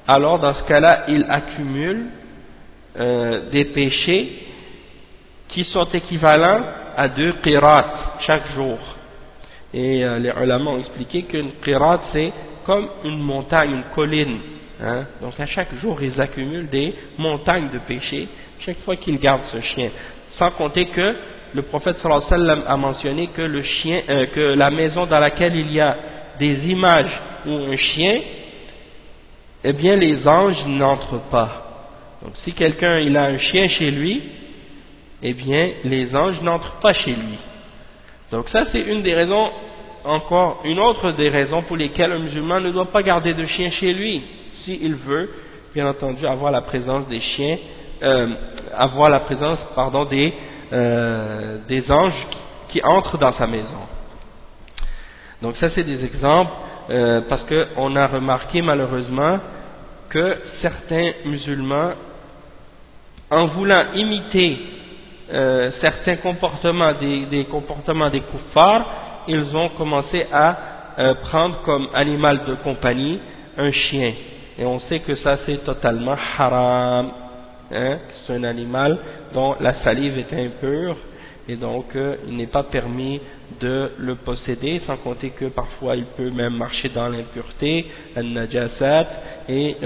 alors dans ce cas-là, il accumule des péchés qui sont équivalents à 2 qirats chaque jour. Et les ulama ont expliqué qu'une qirat, c'est comme une montagne, une colline. Hein? Donc à chaque jour, ils accumulent des montagnes de péchés chaque fois qu'ils gardent ce chien. Sans compter que le prophète sallallahu alayhi wa sallam a mentionné que le chien, que la maison dans laquelle il y a des images ou un chien, eh bien les anges n'entrent pas. Donc si quelqu'un il a un chien chez lui, eh bien les anges n'entrent pas chez lui. Donc ça c'est une des raisons, encore une autre des raisons pour lesquelles un musulman ne doit pas garder de chien chez lui, s'il veut bien entendu avoir la présence des chiens, avoir la présence des anges qui entrent dans sa maison. Donc ça c'est des exemples parce qu'on a remarqué malheureusement que certains musulmans, en voulant imiter certains comportements des comportements des kuffars, ils ont commencé à prendre comme animal de compagnie un chien. Et on sait que ça c'est totalement haram. Hein? C'est un animal dont la salive est impure et donc il n'est pas permis de le posséder, sans compter que parfois il peut même marcher dans l'impureté, al-najasat, et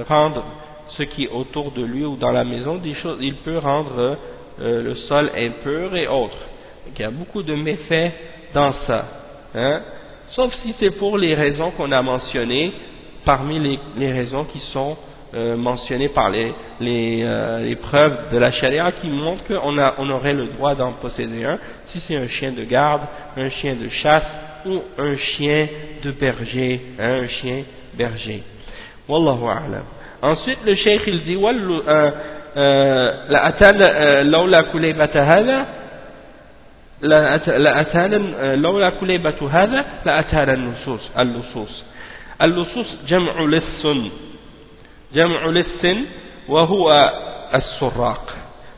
rendre ce qui est autour de lui ou dans la maison des choses, il peut rendre le sol impur et autres. Donc, il y a beaucoup de méfaits dans ça, hein? Sauf si c'est pour les raisons qu'on a mentionnées, parmi les raisons qui sont mentionnées par les preuves de la charia qui montrent qu'on aurait le droit d'en posséder un, si c'est un chien de garde, un chien de chasse ou un chien de berger, hein, un chien berger. Wallahu a'lam. Ensuite, le cheikh il dit لولا كليبة هذا لولا كليبة هذا لأتانا اللصوص. اللصوص جمع لص وهو السراق.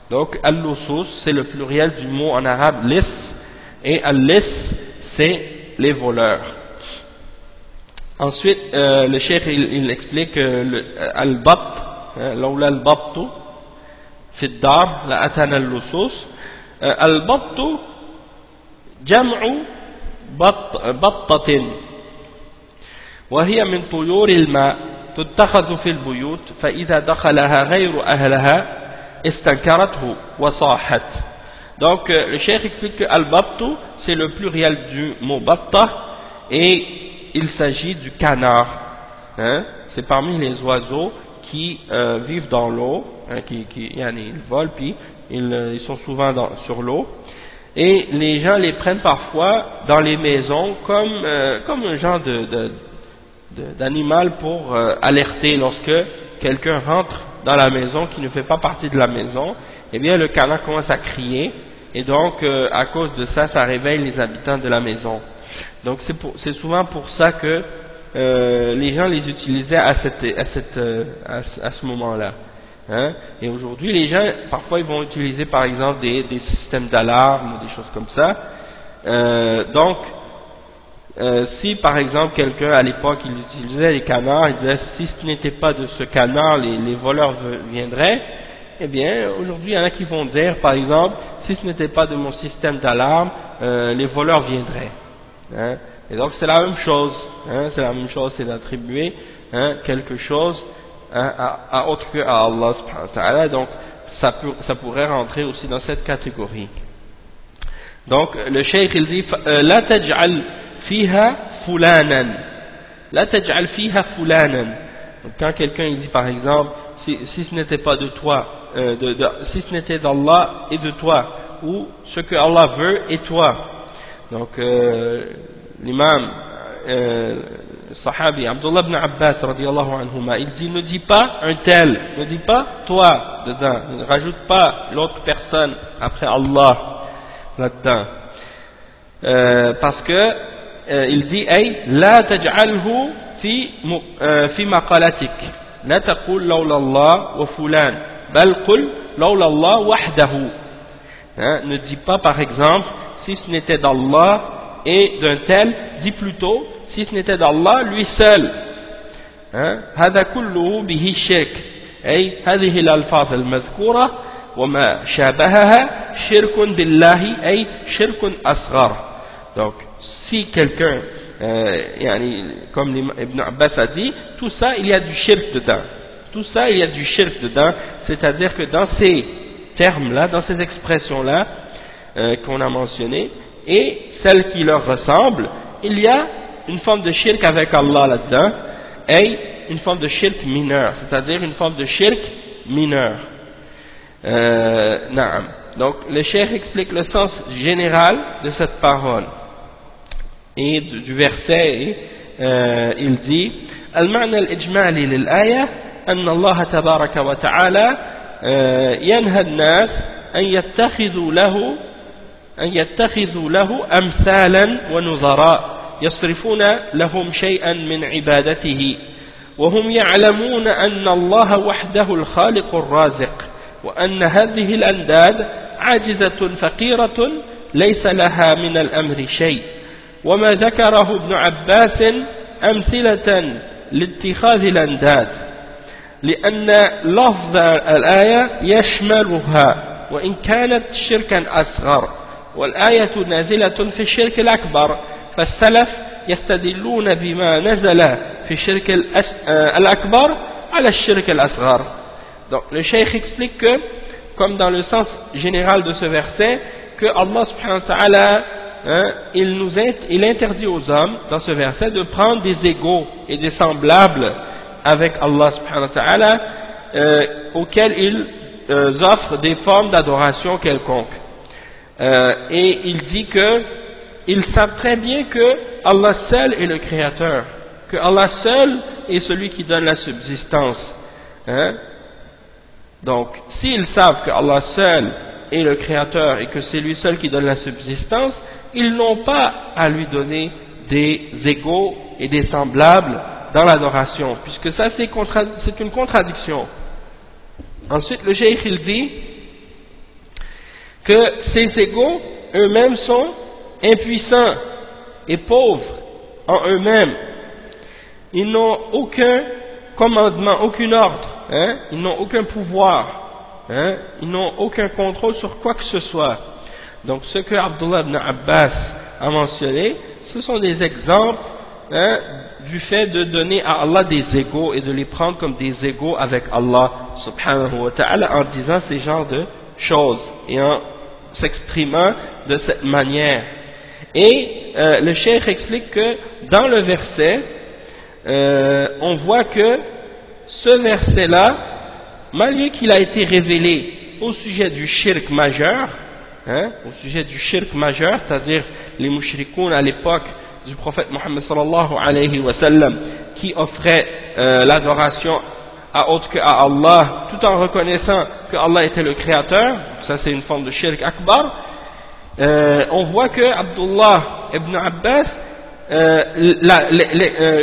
Donc اللصوص c'est le pluriel du mot en arabe lis, et al-lis c'est les voleurs. Ensuite, le cheikh il explique al-babt, لولا الببط في الدار لأتانا اللصوص. الببط جمع بطة وهي من طيور الماء تتخذ في البيوت فإذا دخلها غير أهلها استنكرته وصاحت. Donc le cheikh explique que al-babtu c'est le pluriel du mot batta et il s'agit du canard, hein? C'est parmi les oiseaux qui vivent dans l'eau, hein, ils volent puis ils sont souvent sur l'eau, et les gens les prennent parfois dans les maisons comme un genre d'animal pour alerter lorsque quelqu'un rentre dans la maison qui ne fait pas partie de la maison. Eh bien le canard commence à crier, et donc à cause de ça, ça réveille les habitants de la maison. Donc c'est souvent pour ça que les gens les utilisaient à ce moment-là, hein? Et aujourd'hui les gens parfois ils vont utiliser par exemple des systèmes d'alarme ou des choses comme ça. Donc si par exemple quelqu'un à l'époque il utilisait les canards, il disait si ce n'était pas de ce canard les voleurs viendraient. Eh bien aujourd'hui il y en a qui vont dire par exemple si ce n'était pas de mon système d'alarme les voleurs viendraient, hein? Et donc c'est la même chose, hein? C'est la même chose, c'est d'attribuer, hein, quelque chose, hein, à autre que à Allah subhanahu wa ta'ala. Donc ça pourrait rentrer aussi dans cette catégorie. Donc le cheikh il dit la taj'al fiha fulanan, la taj'al fiha fulanan. Donc quand quelqu'un il dit par exemple si ce n'était pas de toi, si ce n'était d'Allah et de toi, ou ce que Allah veut et toi. Donc l'imam sahabi Abdullah ibn Abbas radiyallahu anhuma, il dit ne dis pas un tel, ne dis pas toi dedans, ne rajoute pas l'autre personne après Allah là-dedans, parce que il dit ay la taj'alhu fi maqalatik, la taqul lawla Allah wa fulan bal qul lawla Allah wahdahu. Ne dis pas par exemple si ce n'était d'Allah et d'un tel, dis plutôt si ce n'était d'Allah lui seul. هذا كله به شرك، أي هذه الألفاظ المذكورة وما شابهها شرك بالله أي شرك أصغر. Donc si quelqu'un comme Ibn Abbas a dit, tout ça il y a du shirk dedans, tout ça il y a du shirk dedans, c'est-à-dire que dans ces termes là, dans ces expressions là qu'on a mentionnées et celles qui leur ressemblent, il y a une forme de shirk avec Allah là-dedans, et une forme de shirk mineur, c'est-à-dire une forme de shirk mineur. Donc le cheikh explique le sens général de cette parole et du verset, il dit المعنى الإجمالي للآية أن الله تبارك وتعالى ينهى الناس أن يتخذوا له أمثالا ونظراء يصرفون لهم شيئا من عبادته وهم يعلمون أن الله وحده الخالق الرازق وأن هذه الأنداد عاجزة فقيرة ليس لها من الأمر شيء. وما ذكره ابن عباس أمثلة لاتخاذ الأنداد لأن لفظ الآية يشملها وإن كانت شركا أصغر والآية نازلة في الشرك الأكبر فالسلف يستدلون بما نزل في الشرك الأكبر على الشرك الأصغر. Donc le cheikh explique que, comme dans le sens général de ce verset, que Allah subhanahu wa ta'ala, il interdit aux hommes dans ce verset de prendre des égaux et des semblables avec Allah subhanahu wa ta'ala, auxquels ils offrent des formes d'adoration quelconques. Et il dit que ils savent très bien que Allah seul est le créateur, que Allah seul est celui qui donne la subsistance. Donc, s'ils savent que Allah seul est le créateur et que c'est lui seul qui donne la subsistance, ils n'ont pas à lui donner des égaux et des semblables dans l'adoration, puisque ça c'est une contradiction. Ensuite, le cheikh il dit que ces égaux eux-mêmes sont impuissants et pauvres en eux-mêmes. Ils n'ont aucun commandement, aucun ordre, ils n'ont aucun pouvoir, ils n'ont aucun contrôle sur quoi que ce soit. Donc ce que Abdullah ibn Abbas a mentionné, ce sont des exemples du fait de donner à Allah des égaux et de les prendre comme des égaux avec Allah subhanahu wa ta'ala en disant ces genres de choses et en s'exprimant de cette manière. Et le cheikh explique que dans le verset, on voit que ce verset-là, malgré qu'il a été révélé au sujet du shirk majeur, au sujet du shirk majeur, c'est-à-dire les mushrikoun à l'époque du prophète Mohammed sallallahu alayhi wa sallam, qui offraient l'adoration à autre que à Allah, tout en reconnaissant que Allah était le créateur, ça c'est une forme de shirk akbar. On voit que Abdullah ibn Abbas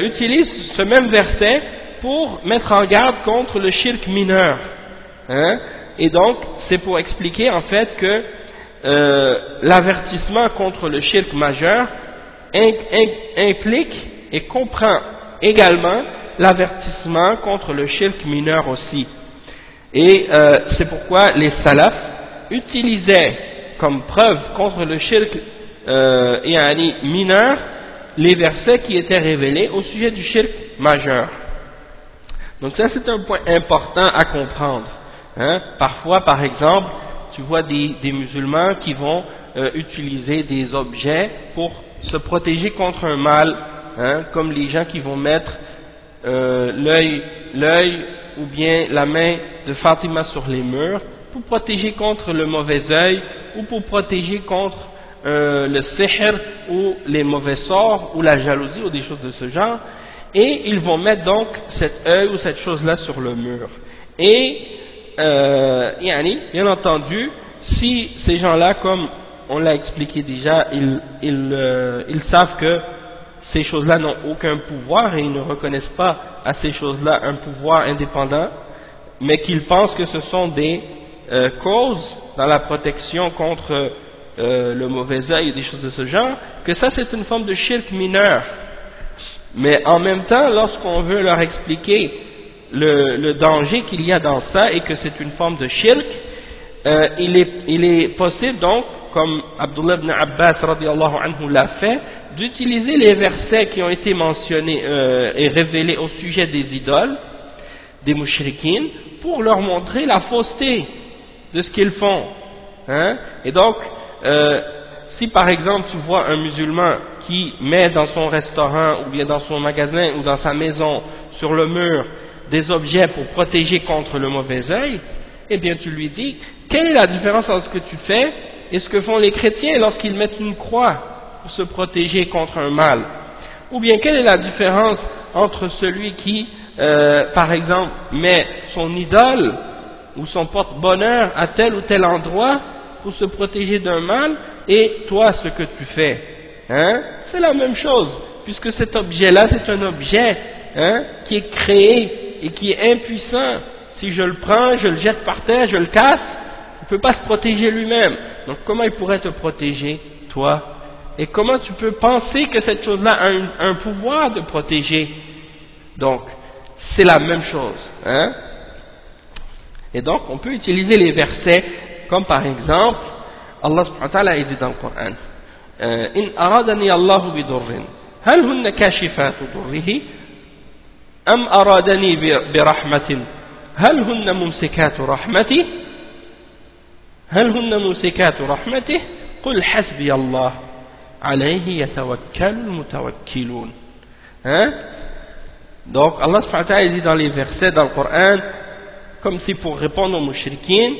utilise ce même verset pour mettre en garde contre le shirk mineur, et donc c'est pour expliquer en fait que l'avertissement contre le shirk majeur implique et comprend également l'avertissement contre le shirk mineur aussi. Et c'est pourquoi les salafs utilisaient comme preuve contre le shirk mineur les versets qui étaient révélés au sujet du shirk majeur. Donc ça c'est un point important à comprendre. Parfois par exemple tu vois des musulmans qui vont utiliser des objets pour se protéger contre un mal, comme les gens qui vont mettre l'œil ou bien la main de Fatima sur les murs pour protéger contre le mauvais œil ou pour protéger contre le sihr ou les mauvais sorts ou la jalousie ou des choses de ce genre, et ils vont mettre donc cet œil ou cette chose-là sur le mur. Et bien entendu, si ces gens-là, comme on l'a expliqué déjà, ils savent que ces choses-là n'ont aucun pouvoir et ils ne reconnaissent pas à ces choses-là un pouvoir indépendant, mais qu'ils pensent que ce sont des causes dans la protection contre le mauvais œil et des choses de ce genre, que ça c'est une forme de shirk mineur. Mais en même temps, lorsqu'on veut leur expliquer le danger qu'il y a dans ça et que c'est une forme de shirk, il est possible donc, comme Abdullah ibn Abbas radiallahu anhu l'a fait, d'utiliser les versets qui ont été mentionnés et révélés au sujet des idoles, des mushrikines, pour leur montrer la fausseté de ce qu'ils font. Et donc, si par exemple tu vois un musulman qui met dans son restaurant ou bien dans son magasin ou dans sa maison sur le mur des objets pour protéger contre le mauvais œil, eh bien tu lui dis, quelle est la différence entre ce que tu fais et ce que font les chrétiens lorsqu'ils mettent une croix pour se protéger contre un mal? Ou bien quelle est la différence entre celui qui, par exemple, met son idole ou son porte-bonheur à tel ou tel endroit pour se protéger d'un mal, et toi ce que tu fais? C'est la même chose, puisque cet objet-là c'est un objet qui est créé et qui est impuissant. Si je le prends, je le jette par terre, je le casse, il ne peut pas se protéger lui-même. Donc comment il pourrait te protéger, toi? Et comment tu peux penser que cette chose-là a un pouvoir de protéger? Donc, c'est la même chose. Et donc, on peut utiliser les versets Comme par exemple, Allah subhanahu wa ta'ala dit dans le Coran, إن أرادني الله بضر هل هن كاشفات ضره أم أرادني برحمة هل هن ممسكات رحمته هل هن ممسكات رحمته قل حسبي الله عليه يتوكل المتوكلون. Donc Allah subhanahu wa ta'ala dit dans les versets dans le Coran, comme si pour répondre aux mushrikines,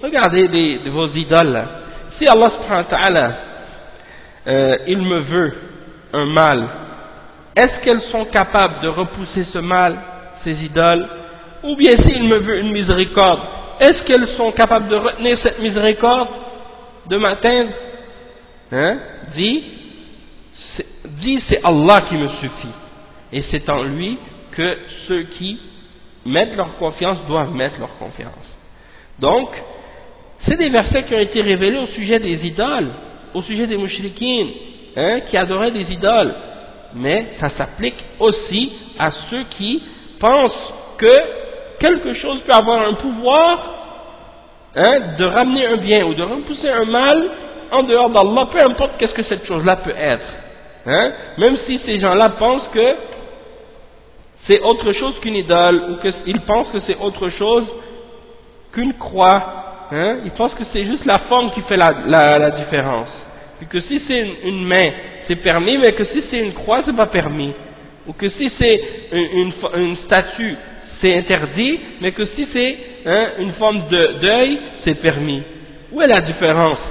regardez de vos idoles là. Si Allah subhanahu wa ta'ala il me veut un mal, est-ce qu'elles sont capables de repousser ce mal, ces idoles? Ou bien s'il me veut une miséricorde, est-ce qu'elles sont capables de retenir cette miséricorde, de m'atteindre? Dis c'est Allah qui me suffit, et c'est en lui que ceux qui mettent leur confiance doivent mettre leur confiance. Donc c'est des versets qui ont été révélés au sujet des idoles, au sujet des mushrikines, qui adoraient des idoles, mais ça s'applique aussi à ceux qui pensent que quelque chose peut avoir un pouvoir de ramener un bien ou de repousser un mal en dehors d'Allah, peu importe qu'est-ce que cette chose-là peut être, même si ces gens-là pensent que c'est autre chose qu'une idole, ou qu'ils pensent que c'est autre chose qu'une croix. Ils pensent que c'est juste la forme qui fait la différence. Et que si c'est une main, c'est permis, mais que si c'est une croix, c'est pas permis. Ou que si c'est une statue, c'est interdit, mais que si c'est une forme d'œil, c'est permis. Où est la différence?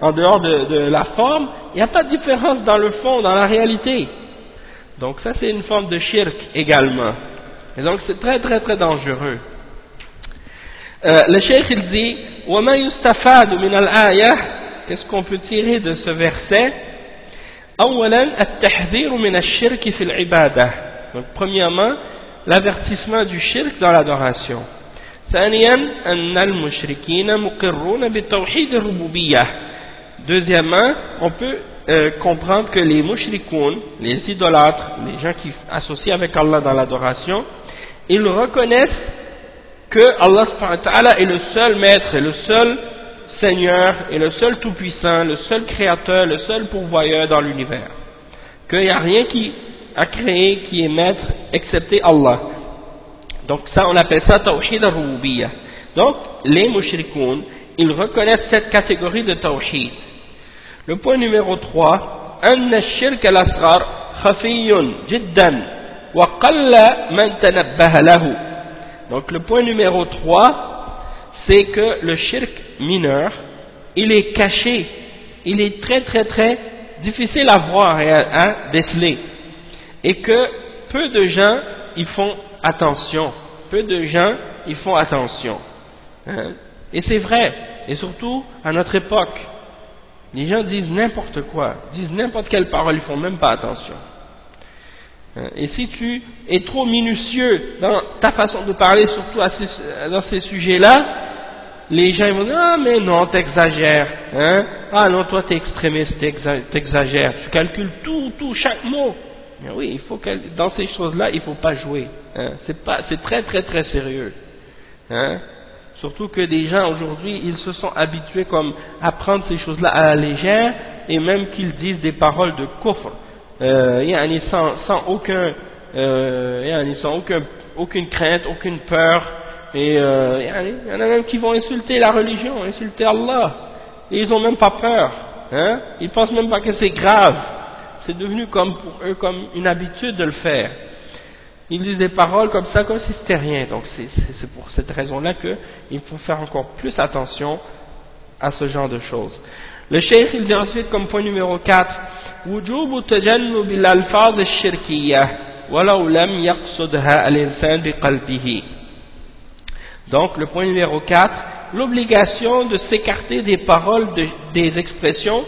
En dehors de la forme, il n'y a pas de différence dans le fond, dans la réalité. Donc ça c'est une forme de shirk également. Et donc c'est très très très dangereux. Le cheikh il dit وَمَا يُسْتَفَادُ مِنَ الْآيَةِ, qu'est-ce qu'on peut tirer de ce verset? أولا التحذير من الشرك في العبادة. Donc premièrement l'avertissement du shirk dans l'adoration. ثانيا أن المشركين مقرون بتوحيد الربوبية. Deuxièmement, on peut comprendre que les mushrikoun, les idolâtres, les gens qui associent avec Allah dans l'adoration, ils reconnaissent que Allah subhanahu wa ta'ala est le seul maître, et le seul Seigneur, et le seul tout-puissant, le seul créateur, le seul pourvoyeur dans l'univers. Qu'il n'y a rien qui a créé, qui est maître, excepté Allah. Donc ça, on appelle ça tawhid al-rububiyya. Donc, les mushrikoun, ils reconnaissent cette catégorie de tawhid. Le point numéro 3, أن الشرك الأصغر خفي جدا وقل من تنبه له. Donc le point numéro 3, c'est que le shirk mineur, il est caché, il est très très très difficile à voir et à déceler, et que peu de gens y font attention, et c'est vrai, et surtout à notre époque, les gens disent n'importe quoi, disent n'importe quelle parole, ils font même pas attention. Et si tu es trop minutieux dans ta façon de parler, surtout dans ces sujets-là, les gens vont dire ah mais non, t'exagères, ah non, toi t'es extrémiste, t'exagères, tu calcules tout, chaque mot. Mais oui, il faut dans ces choses-là, il faut pas jouer. C'est très très très sérieux. Surtout que des gens aujourd'hui, ils se sont habitués comme à prendre ces choses-là à la légère, et même qu'ils disent des paroles de kufr. Sans aucune crainte, aucune peur, et il y en a même qui vont insulter la religion, insulter Allah, et ils n'ont même pas peur, ils pensent même pas que c'est grave, c'est devenu comme pour eux comme une habitude de le faire. Ils disent des paroles comme ça, comme si c'était rien. Donc c'est pour cette raison-là qu'il faut faire encore plus attention à ce genre de choses. Le cheikh il dit ensuite comme point numéro 4, وجوب تجنب الألفاظ الشركية ولو لم يقصدها الإنسان بقلبه. Donc le point numéro 4, l'obligation de s'écarter des paroles, des expressions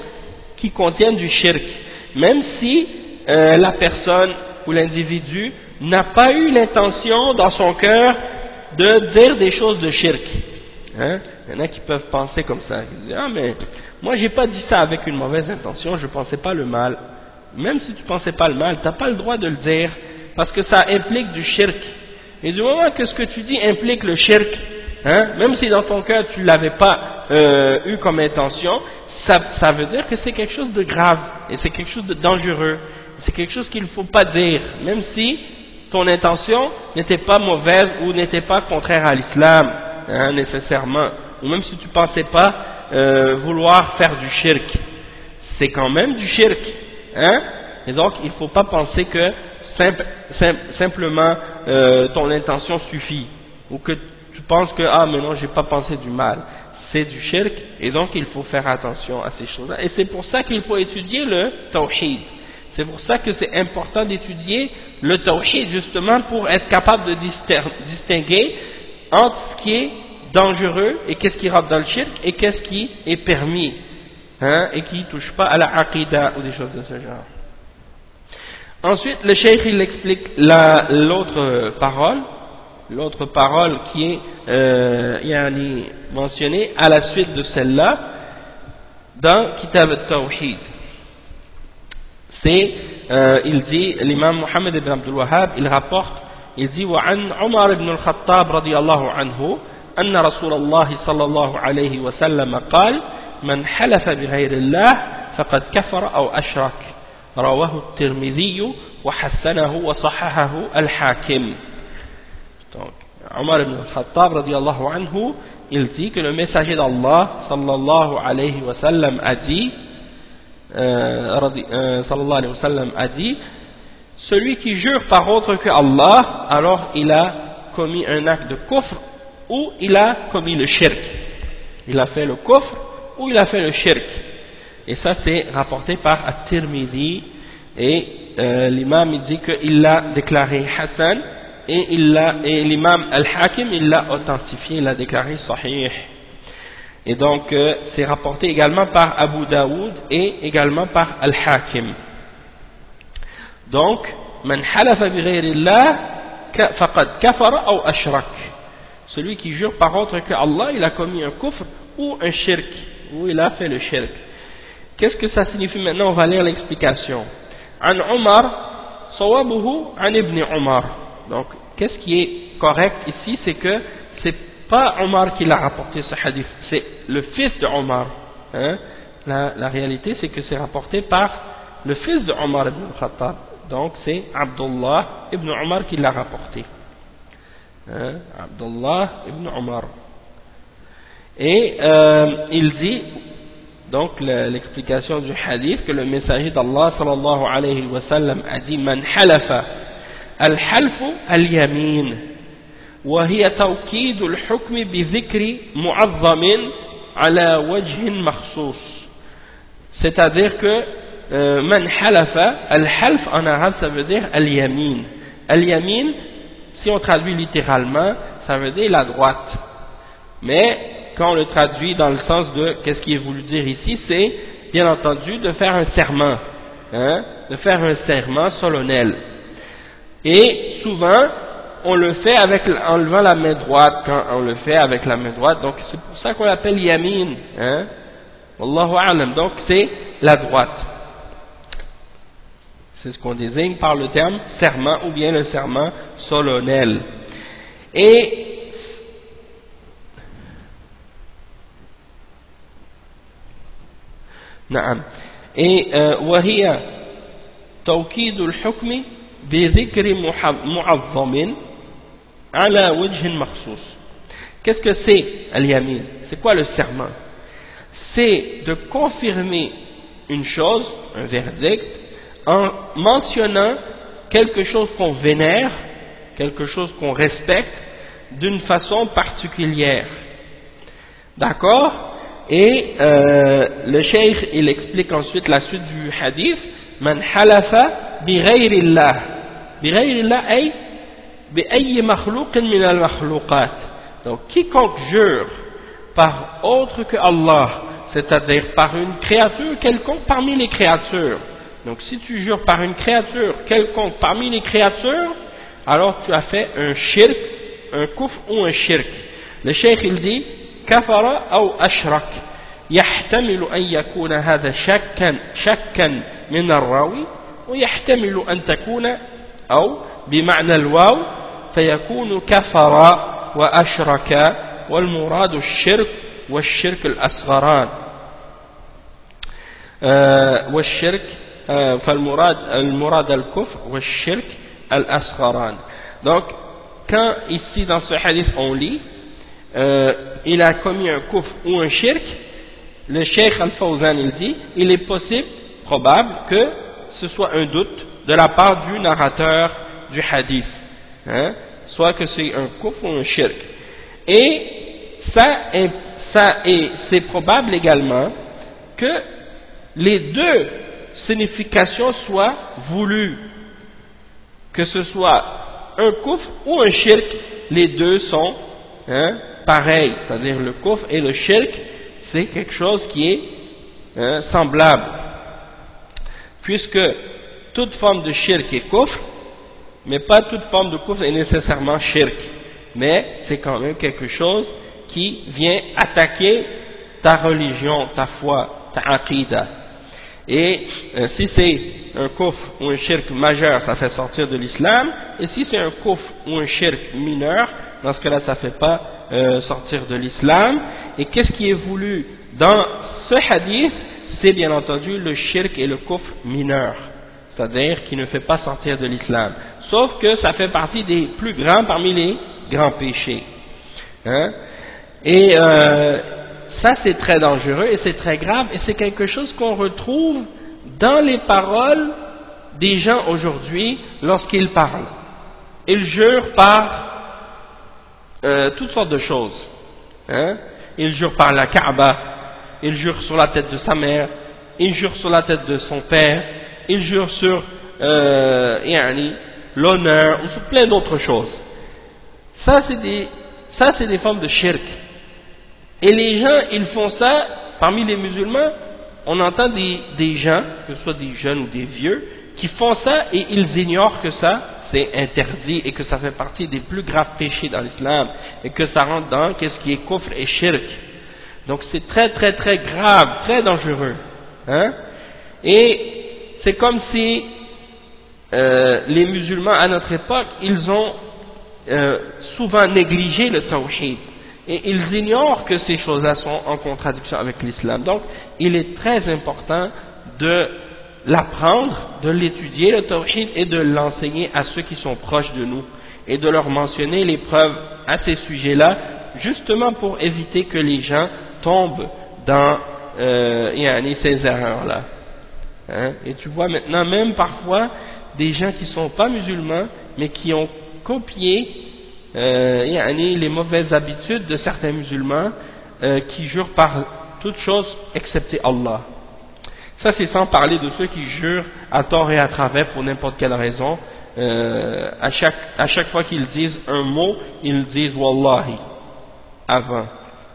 qui contiennent du shirk, même si la personne ou l'individu n'a pas eu l'intention dans son cœur de dire des choses de shirk. Il y en a qui peuvent penser comme ça, ils disent ah mais moi j'ai pas dit ça avec une mauvaise intention, je pensais pas le mal. Même si tu pensais pas le mal, t'as pas le droit de le dire parce que ça implique du shirk. Et du moment que ce que tu dis implique le shirk, hein, même si dans ton cœur tu ne l'avais pas eu comme intention, ça veut dire que c'est quelque chose de grave, et c'est quelque chose de dangereux, c'est quelque chose qu'il ne faut pas dire, même si ton intention n'était pas mauvaise ou n'était pas contraire à l'islam, hein, nécessairement, ou même si tu ne pensais pas vouloir faire du shirk, c'est quand même du shirk, hein, et donc il ne faut pas penser que simplement ton intention suffit, ou que tu penses que ah mais non j'ai pas pensé du mal, c'est du shirk, et donc il faut faire attention à ces choses-là, et c'est pour ça qu'il faut étudier le tawhid, c'est pour ça que c'est important d'étudier le tawhid justement pour être capable de distinguer entre ce qui est dangereux et qu'est-ce qui rentre dans le shirk et qu'est-ce qui est permis, hein, et qui ne touche pas à la aqidah ou des choses de ce genre. Ensuite, le cheikh il explique l'autre parole qui est mentionnée à la suite de celle-là dans Kitab al-Tawhid. C'est, il dit, l'imam Muhammad ibn Abdul Wahhab, il rapporte, il dit وعن عمر بن الخطاب رضي الله عنه أن رسول الله صلى الله عليه وسلم قال من حلف بغير الله فقد كفر أو أشرك رواه الترمذي وحسنه وصححه الحاكم. Donc, Omar ibn al-Khattab radiyallahu anhu, il dit que le messager d'Allah sallallahu alayhi wa sallam a dit, celui qui jure par autre que Allah, alors il a commis un acte de kufr ou il a commis le shirk. Il a fait le kufr ou il a fait le shirk. Et ça c'est rapporté par At-Tirmidhi, et l'imam il dit qu'il l'a déclaré Hassan, et l'imam Al-Hakim il l'a authentifié, il l'a déclaré Sahih. Et donc c'est rapporté également par Abu Daoud et également par Al-Hakim. Donc man halafa bi ghayrillah faqad kafara ou ashrak, celui qui jure par autre que Allah, il a commis un kufr ou un shirk, ou il a fait le shirk. Qu'est-ce que ça signifie maintenant? On va lire l'explication. An Omar, sawabuhu an ibn Omar. Donc, qu'est-ce qui est correct ici, c'est que c'est pas Omar qui l'a rapporté ce hadith, c'est le fils de Omar. Hein? La réalité, c'est que c'est rapporté par le fils de Omar ibn Khattab. Donc, c'est Abdullah ibn Omar qui l'a rapporté. Hein? Abdullah ibn Omar. Et il dit, donc l'explication du hadith, que le messager d'Allah sallallahu alayhi wa sallam a dit man halafa al-halfu al-yamin wa hiya tawkid al-hukm bi dhikri mu'azzamin ala wajhin makhsus, c'est-à-dire que man halafa, al-half en arabe ça veut dire al-yamin. Al-yamin, si on traduit littéralement, ça veut dire la droite, mais quand on le traduit dans le sens de qu'est-ce qui est voulu dire ici, c'est bien entendu de faire un serment, hein, de faire un serment solennel. Et souvent on le fait en levant la main droite, quand on le fait avec la main droite, donc c'est pour ça qu'on l'appelle yamin, hein, wallahu a'lam, donc c'est la droite. C'est ce qu'on désigne par le terme serment ou bien le serment solennel. Et نعم. وهي توكيد الحكم بذكر معظم على وجه مخصوص. Qu'est-ce que c'est al-yamin? C'est quoi le serment? C'est de confirmer une chose, un verdict, en mentionnant quelque chose qu'on vénère, quelque chose qu'on respecte d'une façon particulière. D'accord? Et le cheikh il explique ensuite la suite du hadith. Man halafa bi ghayrillah. Bi ghayrillah ay bi ayyi makhluqin min al makhluqat. Donc quiconque jure par autre que Allah, c'est-à-dire par une créature quelconque parmi les créatures. Donc si tu jures par une créature quelconque parmi les créatures, alors tu as fait un shirk, un kufr ou un shirk. Le cheikh il dit كفر أو أشرك يحتمل أن يكون هذا شكا من الراوي ويحتمل أن تكون أو بمعنى الواو فيكون كفر وأشرك والمراد الشرك والشرك الأصغران والشرك فالمراد الكفر والشرك الأصغران. Donc quand ici dans ce hadith on lit il a commis un kufr ou un shirk, le Cheikh Al-Fawzan il dit il est possible, probable que ce soit un doute de la part du narrateur du hadith, hein? Soit que c'est un kufr ou un shirk, et c'est probable également que les deux significations soient voulues, que ce soit un kufr ou un shirk, les deux sont pareils, c'est-à-dire le kufr et le shirk c'est quelque chose qui est semblable, puisque toute forme de shirk est kufr, mais pas toute forme de kufr est nécessairement shirk, mais c'est quand même quelque chose qui vient attaquer ta religion, ta foi, ta aqidah. Et si c'est un kufr ou un shirk majeur, ça fait sortir de l'islam, et si c'est un kufr ou un shirk mineur, dans ce cas-là ça fait pas sortir de l'islam. Et qu'est-ce qui est voulu dans ce hadith? C'est bien entendu le shirk et le kufr mineur, c'est-à-dire qui ne fait pas sortir de l'islam, sauf que ça fait partie des plus grands parmi les grands péchés, hein? Et ça c'est très dangereux et c'est très grave, et c'est quelque chose qu'on retrouve dans les paroles des gens aujourd'hui lorsqu'ils parlent. Ils jurent par toutes sortes de choses, hein? Ils jurent par la Kaaba, ils jurent sur la tête de sa mère, ils jurent sur la tête de son père, ils jurent sur l'honneur ou sur plein d'autres choses. Ça c'est des formes de shirk. Et les gens, ils font ça, parmi les musulmans, on entend des gens, que ce soit des jeunes ou des vieux, qui font ça et ils ignorent que ça, c'est interdit et que ça fait partie des plus graves péchés dans l'islam et que ça rentre dans qu'est-ce qui est kufr et shirk. Donc c'est très très très grave, très dangereux, hein? Et c'est comme si les musulmans à notre époque, ils ont souvent négligé le tawhid et ils ignorent que ces choses-là sont en contradiction avec l'islam. Donc il est très important de l'apprendre, de l'étudier le tawhid et de l'enseigner à ceux qui sont proches de nous et de leur mentionner les preuves à ces sujets-là, justement pour éviter que les gens tombent dans ces erreurs-là, hein? Et tu vois maintenant même parfois des gens qui ne sont pas musulmans mais qui ont copié les mauvaises habitudes de certains musulmans qui jurent par toute chose excepté Allah. Ça c'est sans parler de ceux qui jurent à tort et à travers pour n'importe quelle raison. À chaque fois qu'ils disent un mot, ils disent Wallahi avant.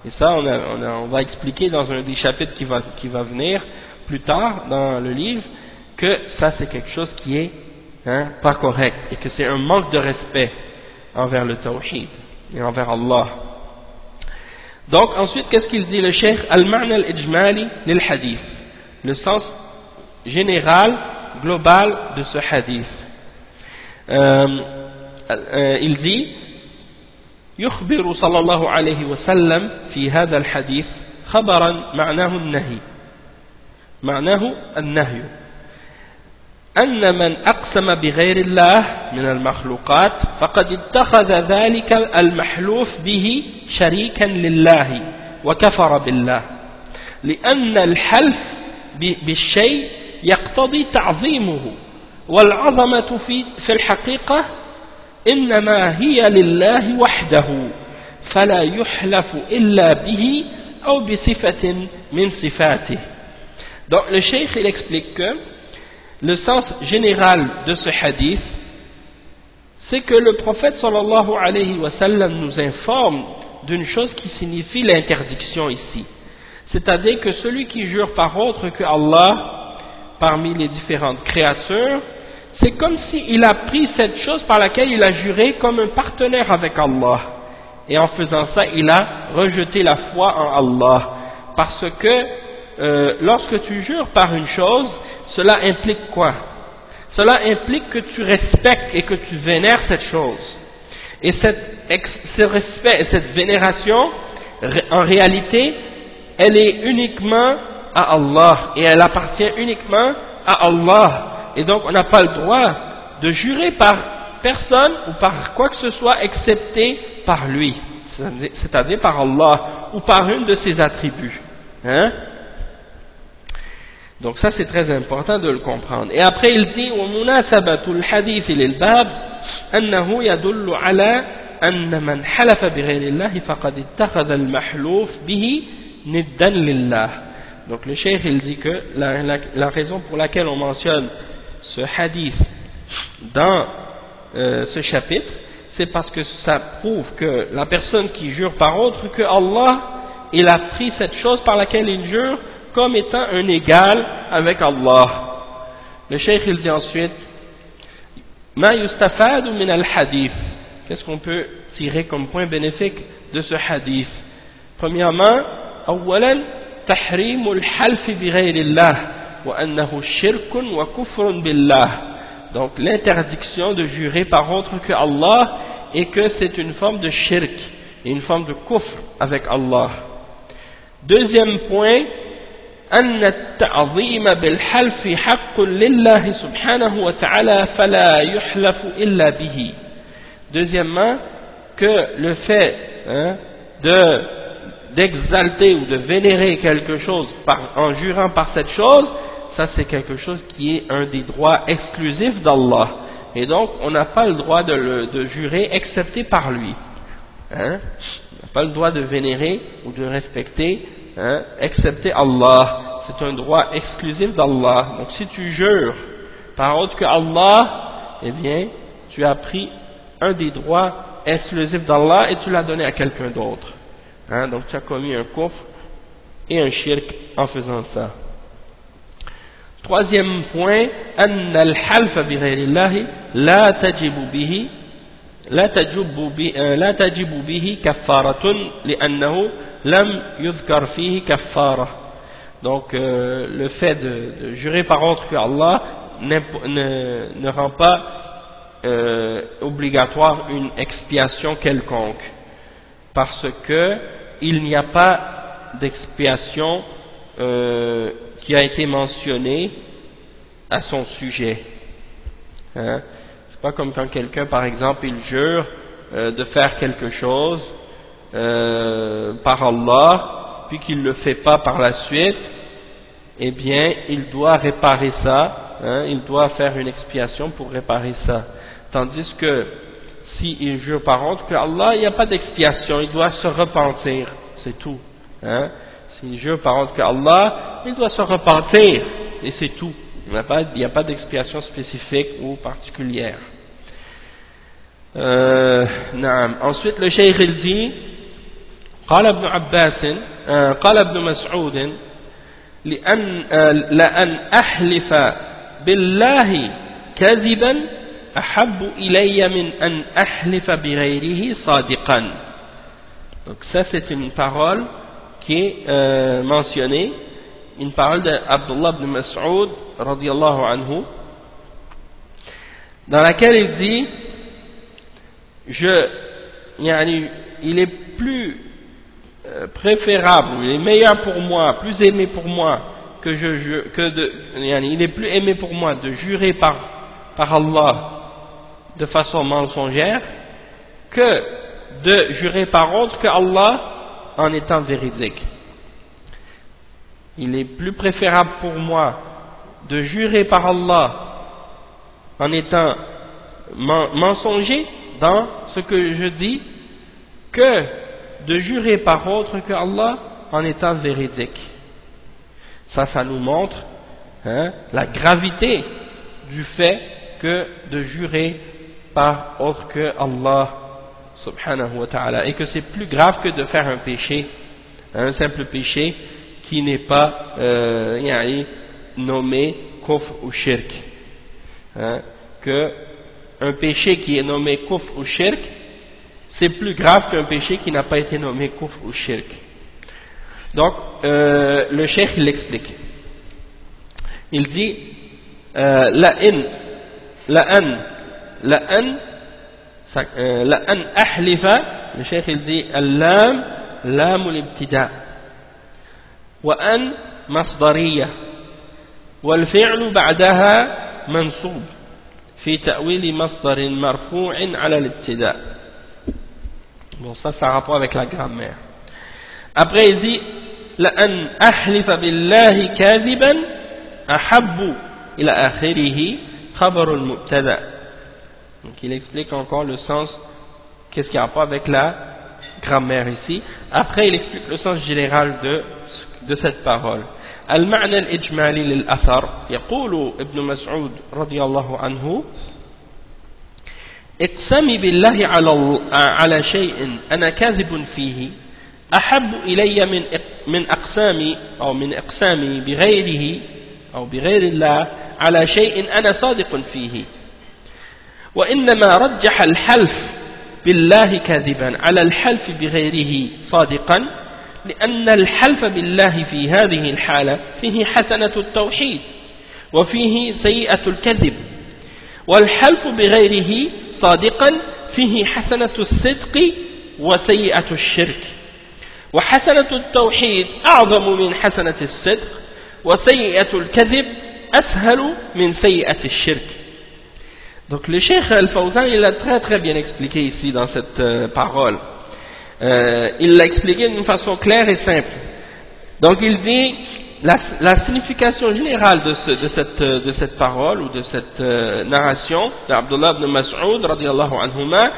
Et ça on va expliquer dans un des chapitres qui va venir plus tard dans le livre que ça c'est quelque chose qui est pas correct et que c'est un manque de respect envers le tawhid et envers Allah. Donc ensuite qu'est-ce qu'il dit le cheikh? Al-ma'na al-ijmali lil hadith, le sens général, global de ce hadith. Il dit يخبر صلى الله عليه وسلم في هذا الحديث خبرا معناه النهي أن من أقسم بغير الله من المخلوقات فقد اتخذ ذلك المحلوف به شريكا لله وكفر بالله، لأن الحلف بالشيء يقتضي تعظيمه، والعظمة في الحقيقة إنما هي لله وحده، فلا يحلف إلا به أو بصفة من صفاته. Donc le cheikh il explique que le sens général de ce hadith, c'est que le prophète sallallahu alayhi wa sallam nous informe d'une chose qui signifie l'interdiction ici. C'est-à-dire que celui qui jure par autre que Allah, parmi les différentes créatures, c'est comme s'il a pris cette chose par laquelle il a juré comme un partenaire avec Allah. Et en faisant ça, il a rejeté la foi en Allah. Parce que lorsque tu jures par une chose, cela implique quoi? Cela implique que tu respectes et que tu vénères cette chose. Et ce respect et cette vénération, en réalité, elle est uniquement à Allah et elle appartient uniquement à Allah. Et donc on n'a pas le droit de jurer par personne ou par quoi que ce soit excepté par lui, c'est-à-dire par Allah ou par une de ses attributs. Hein? Donc ça c'est très important de le comprendre. Et après il dit ومناسبة الحديث للباب أنه يدل على أن من حلف بغير الله فقد اتخذ المحلوف به ندا لله. Donc le cheikh il dit que la raison pour laquelle on mentionne ce hadith dans ce chapitre, c'est parce que ça prouve que la personne qui jure par autre que Allah, il a pris cette chose par laquelle il jure comme étant un égal avec Allah. Le cheikh il dit ensuite Ma yustafadu min al-hadith. Qu'est-ce qu'on peut tirer comme point bénéfique de ce hadith? Premièrement, أولا تحريم الحلف بغير الله وأنه شرك وكفر بالله. Donc l'interdiction de jurer par autre que Allah et que c'est une forme de shirk et une forme de kufr avec Allah. Deuxième point, أن التعظيم بالحلف حق لله سبحانه وتعالى فلا يحلف إلا به. Deuxièmement, que le fait d'exalter ou de vénérer quelque chose en jurant par cette chose, ça c'est quelque chose qui est un des droits exclusifs d'Allah. Et donc on n'a pas le droit de jurer excepté par lui. Hein? On n'a pas le droit de vénérer ou de respecter excepté Allah. C'est un droit exclusif d'Allah. Donc si tu jures par autre que Allah, eh bien tu as pris un des droits exclusifs d'Allah et tu l'as donné à quelqu'un d'autre. Hein? Donc tu as commis un kufr et un shirk en faisant ça. Troisième point, أن الحلف بغير الله لا تجب به كفارة لأنه لم يذكر فيه كفارة. Donc le fait de jurer par autre que Allah ne rend pas obligatoire une expiation quelconque, parce que il n'y a pas d'expiation qui a été mentionnée à son sujet. Hein? C'est pas comme quand quelqu'un, par exemple, il jure de faire quelque chose par Allah, puis qu'il ne le fait pas par la suite, eh bien, il doit réparer ça, hein? Il doit faire une expiation pour réparer ça. Tandis que s'il jure par autre que Allah, il n'y a pas d'expiation, il doit se repentir, c'est tout. Hein? S'il jure par autre que Allah, il doit se repentir, et c'est tout. Il n'y a pas d'expiation spécifique ou particulière. Ensuite, le cheikh il dit قال ابن عباس قال ابن مسعود لأن أحلف بالله كذبا أحب إلي من أن أحلف بغيره صادقا. Donc ça c'est une parole qui est mentionnée, une parole d'Abdullah ibn Mas'ud radiyallahu anhu, dans laquelle il dit il est plus préférable, il est meilleur pour moi, plus aimé pour moi il est plus aimé pour moi de jurer par Allah de façon mensongère que de jurer par autre que Allah en étant véridique. Il est plus préférable pour moi de jurer par Allah en étant mensonger dans ce que je dis que de jurer par autre que Allah en étant véridique. Ça nous montre la gravité du fait que de jurer par autre que Allah subhanahu wa ta'ala, et que c'est plus grave que de faire un péché, un simple péché qui n'est pas nommé kufr ou shirk. Que un péché qui est nommé kufr ou shirk, c'est plus grave qu'un péché qui n'a pas été nommé kufr ou shirk. Donc le cheikh il l'explique. Il dit لأن لأن أحلف le cheikh il dit اللام لام الابتداء وأن مصدرية والفعل بعدها منصوب في تأويل مصدر مرفوع على الابتداء. Bon, ça a rapport avec la grammaire. Après il dit لأن أحلف بالله كاذبا أحب إلى آخره خبر المبتدأ. Donc il explique encore le sens, qu'est-ce qui a rapport avec la grammaire ici. Après il explique le sens général de cette parole. المعنى الإجمالي للأثر يقول ابن مسعود رضي الله عنه اقسمي بالله على شيء أنا كاذب فيه أحب إلي من أقسامي أو من أقسامي بغيره أو بغير الله على شيء أنا صادق فيه وإنما رجح الحلف بالله كاذبا على الحلف بغيره صادقا لأن الحلف بالله في هذه الحالة فيه حسنة التوحيد وفيه سيئة الكذب والحلف بغيره صادقا فيه حسنة الصدق وسيئة الشرك وحسنة التوحيد أعظم من حسنة الصدق وسيئة الكذب أسهل من سيئة الشرك. Donc le Cheikh Al-Fawzan il l'a très très bien expliqué ici dans cette parole. Il l'a expliqué d'une façon claire et simple. Donc il dit la signification générale de cette parole ou de cette narration d'Abdullah ibn Mas'ud radiyallahu anhuma,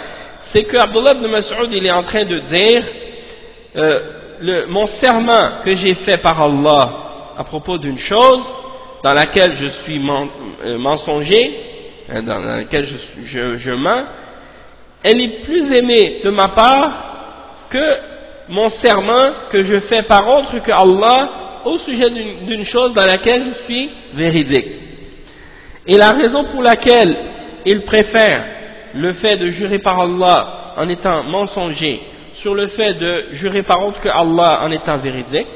c'est que Abdullah ibn Mas'ud il est en train de dire mon serment que j'ai fait par Allah à propos d'une chose dans laquelle je suis mensonger, dans laquelle je mens, elle est plus aimée de ma part que mon serment que je fais par autre que Allah au sujet d'une chose dans laquelle je suis véridique. Et la raison pour laquelle il préfère le fait de jurer par Allah en étant mensonger sur le fait de jurer par autre que Allah en étant véridique,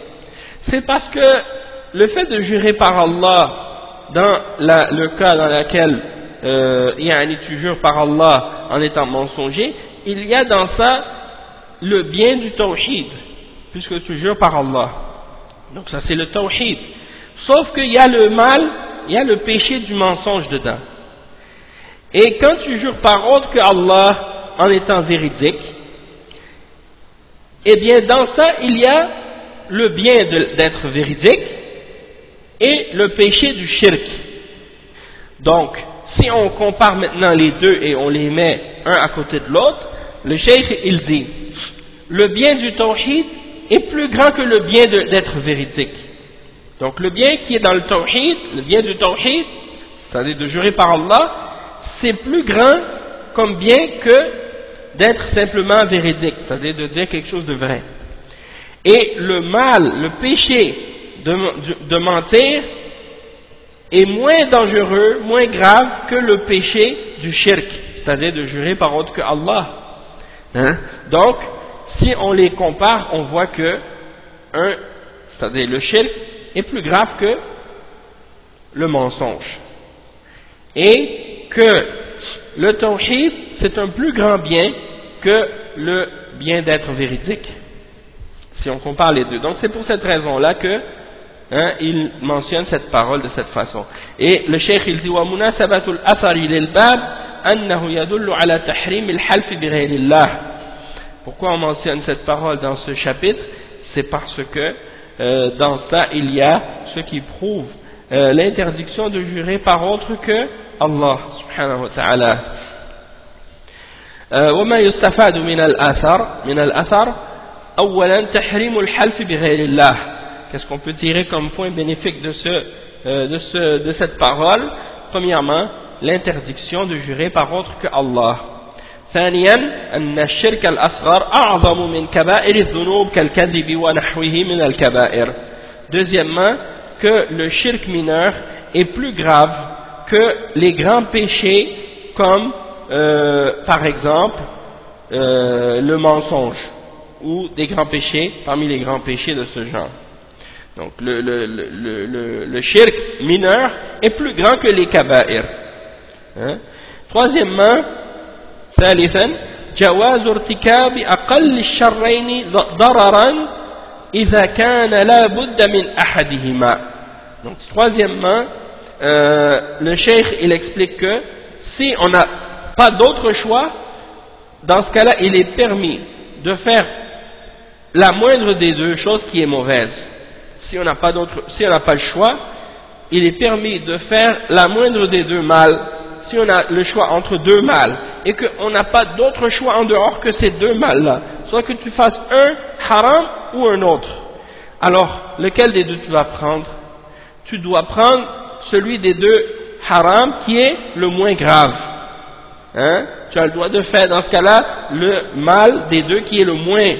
c'est parce que le fait de jurer par Allah dans le cas dans lequel tu jures par Allah en étant mensonger, il y a dans ça le bien du tawhid, puisque tu jures par Allah. Donc ça c'est le tawhid. Sauf qu'il y a le mal, il y a le péché du mensonge dedans. Et quand tu jures par autre que Allah en étant véridique, eh bien dans ça il y a le bien d'être véridique et le péché du shirk. Donc si on compare maintenant les deux et on les met un à côté de l'autre, le cheikh il dit le bien du tawhid est plus grand que le bien d'être véridique. Donc le bien qui est dans le tawhid, le bien du tawhid, c'est-à-dire de jurer par Allah, c'est plus grand comme bien que d'être simplement véridique, c'est-à-dire de dire quelque chose de vrai. Et le mal, le péché de mentir est moins dangereux, moins grave que le péché du shirk, c'est-à-dire de jurer par autre que Allah. Donc, si on les compare, on voit que c'est-à-dire le shirk est plus grave que le mensonge. Et que le tawhid, c'est un plus grand bien que le bien d'être véridique. Si on compare les deux. Donc c'est pour cette raison-là que il mentionne cette parole de cette façon. Et le cheikh il dit wa munasabatul athari lil bab annahu yadullu ala tahrim al half bi ghayrillah. Pourquoi on mentionne cette parole dans ce chapitre? C'est parce que dans ça il y a ce qui prouve l'interdiction de jurer par autre que Allah subhanahu wa ta'ala. وما يستفاد من الأثر أولا تحريم الحلف بغير الله. Qu'est-ce qu'on peut tirer comme point bénéfique de cette parole? Premièrement, l'interdiction de jurer par autre que Allah. ثانيا أن الشرك الأصغر أعظم من كبائر الذنوب كالكذب ونحوه من الكبائر. Deuxièmement, que le shirk mineur est plus grave que les grands péchés comme par exemple le mensonge ou des grands péchés parmi les grands péchés de ce genre. Donc le shirk mineur est plus grand que les kaba'ir. Troisièmement, ثالثا جواز ارتكاب أقل الشرين ضررا إذا كان لا بد من أحدهما. Donc troisièmement, le cheikh il explique que si on n'a pas d'autre choix, dans ce cas-là il est permis de faire la moindre des deux choses qui est mauvaise. Si on n'a pas le choix, il est permis de faire la moindre des deux mal. Si on a le choix entre deux mal et qu'on n'a pas d'autre choix en dehors que ces deux mal-là, soit que tu fasses un haram ou un autre, alors lequel des deux tu vas prendre? Tu dois prendre celui des deux haram qui est le moins grave. Hein? Tu as le droit de faire dans ce cas-là le mal des deux qui est le moins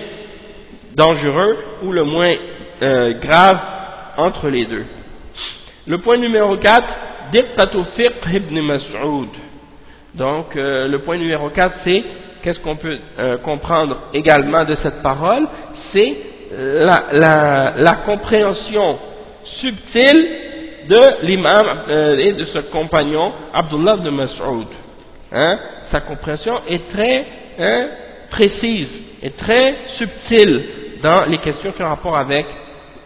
dangereux ou le moins grave entre les deux. Le point numéro 4, Diqqatu fiqh ibn Mas'ud. Donc le point numéro 4 c'est, qu'est-ce qu'on peut comprendre également de cette parole? C'est la compréhension subtile de l'imam et de ce compagnon Abdullah ibn Mas'ud. Hein? Sa compréhension est très précise et très subtile dans les questions qui ont rapport avec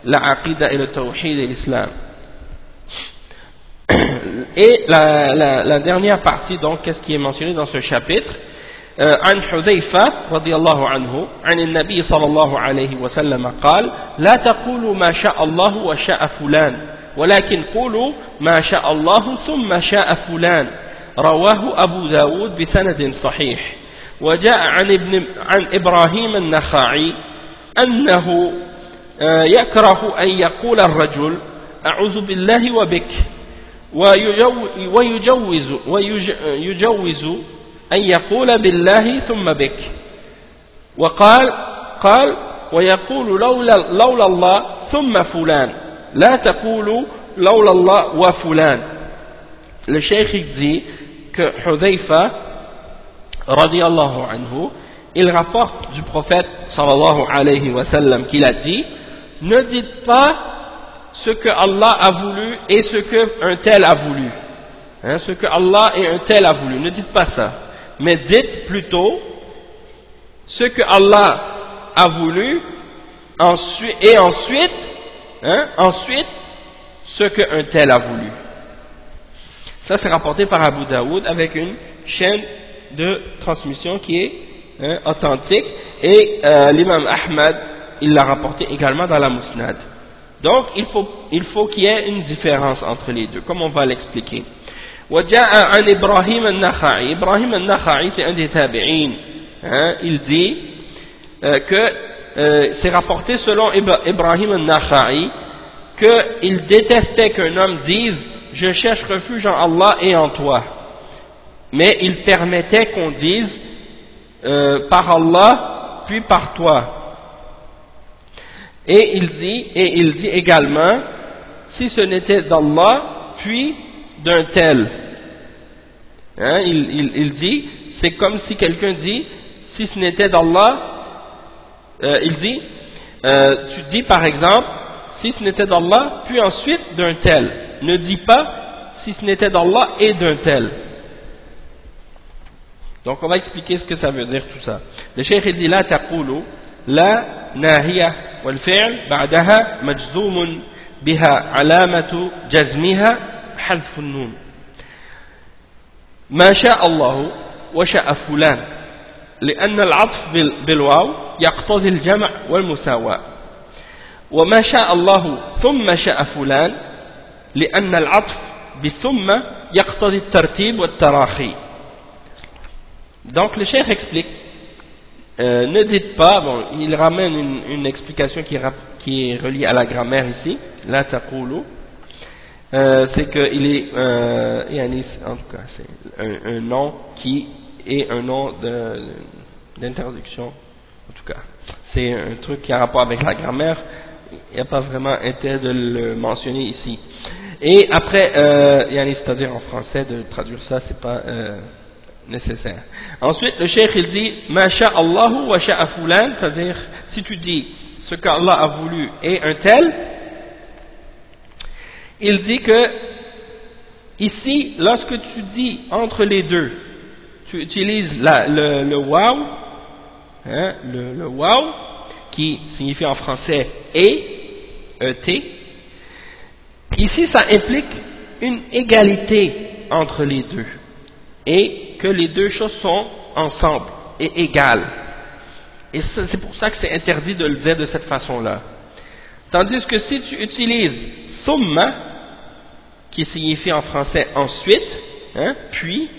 la aqidah et le tawhid et l'islam. Et la dernière partie, donc, qu'est-ce qui est mentionné dans ce chapitre? عن حذيفة رضي الله عنه عن النبي صلى الله عليه وسلم قال لا تقولوا ما شاء الله وشاء فلان ولكن قولوا ما شاء الله ثم شاء فلان رواه أبو داود بسند صحيح. وجاء عن إبراهيم النخعي أنه يكره أن يقول الرجل أعوذ بالله وبك ويجوز أن يقول بالله ثم بك. وقال ويقول لولا الله ثم فلان لا تقولوا لولا الله وفلان. Le cheikh dit que Hudhayfa radiyallahu anhu, il rapporte du prophète sallallahu alayhi wa sallam qu'il a dit: ne dites pas ce que Allah a voulu et ce que un tel a voulu, hein, ce que Allah et un tel a voulu, ne dites pas ça, mais dites plutôt ce que Allah a voulu et ensuite ce que un tel a voulu. Ça c'est rapporté par Abu Daoud avec une chaîne de transmission qui est authentique, et l'imam Ahmad il l'a rapporté également dans la Musnad. Donc il faut qu'il y ait une différence entre les deux, comme on va l'expliquer. وجاء عن إبراهيم النخعي. Ibrahim al-Nakha'i c'est un des tabi'in, hein, il dit que c'est rapporté selon Ibrahim al-Nakha'i qu'il détestait qu'un homme dise je cherche refuge en Allah et en toi, mais il permettait qu'on dise par Allah puis par toi. Et il dit également si ce n'était d'Allah puis d'un tel, hein, il dit c'est comme si quelqu'un dit si ce n'était d'Allah, il dit tu dis par exemple si ce n'était d'Allah puis ensuite d'un tel, ne dis pas si ce n'était d'Allah et d'un tel. Donc on va expliquer ce que ça veut dire tout ça. Le cheikh il dit la taqulu la nahiya wal fi'l ba'daha majzumun biha alamatu jazmiha حذف النون ما شاء الله وشاء فلان لأن العطف بالواو يقتضي الجمع والمساواة وما شاء الله ثم شاء فلان لأن العطف بالثم يقتضي الترتيب والتراخي. Donc le cheikh explique ne dites pas, bon, il ramène une explication qui est reliée à la grammaire ici, la taqulu, c'est qu'il est, en tout cas, c'est un nom qui est un nom d'interdiction, en tout cas. C'est un truc qui a rapport avec la grammaire, il n'y a pas vraiment intérêt de le mentionner ici. Et après, c'est-à-dire en français, de traduire ça, c'est pas nécessaire. Ensuite, le cheikh il dit Ma sha'Allahu wa sha'a fulan, c'est-à-dire si tu dis ce qu'Allah a voulu et un tel, il dit que ici, lorsque tu dis entre les deux, tu utilises le waw, hein, le waw, qui signifie en français et, ici ça implique une égalité entre les deux, et que les deux choses sont ensemble et égales. Et c'est pour ça que c'est interdit de le dire de cette façon-là. Tandis que si tu utilises thumma, qui signifie en français ensuite, hein, puis,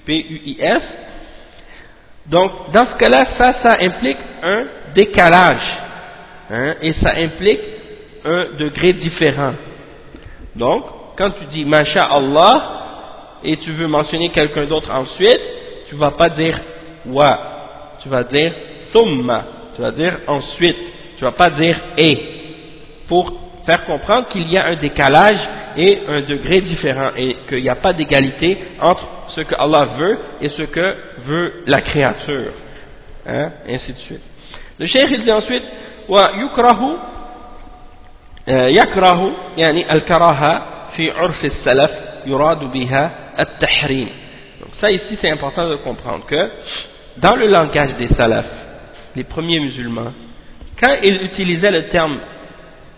P-U-I-S, donc dans ce cas-là, ça implique un décalage, hein, et ça implique un degré différent. Donc, quand tu dis Masha Allah, et tu veux mentionner quelqu'un d'autre ensuite, tu vas pas dire wa, tu vas dire thumma, tu vas dire ensuite, tu vas pas dire et, pour faire comprendre qu'il y a un décalage et un degré différent, et qu'il n'y a pas d'égalité entre ce que Allah veut et ce que veut la créature, hein, et ainsi de suite. Le cheikh il dit ensuite wa yukrahu yakrahu yani al-karaha fi 'urf as-salaf yuradu biha at-tahrim. Donc ça ici c'est important de comprendre que dans le langage des salafs, les premiers musulmans, quand ils utilisaient le terme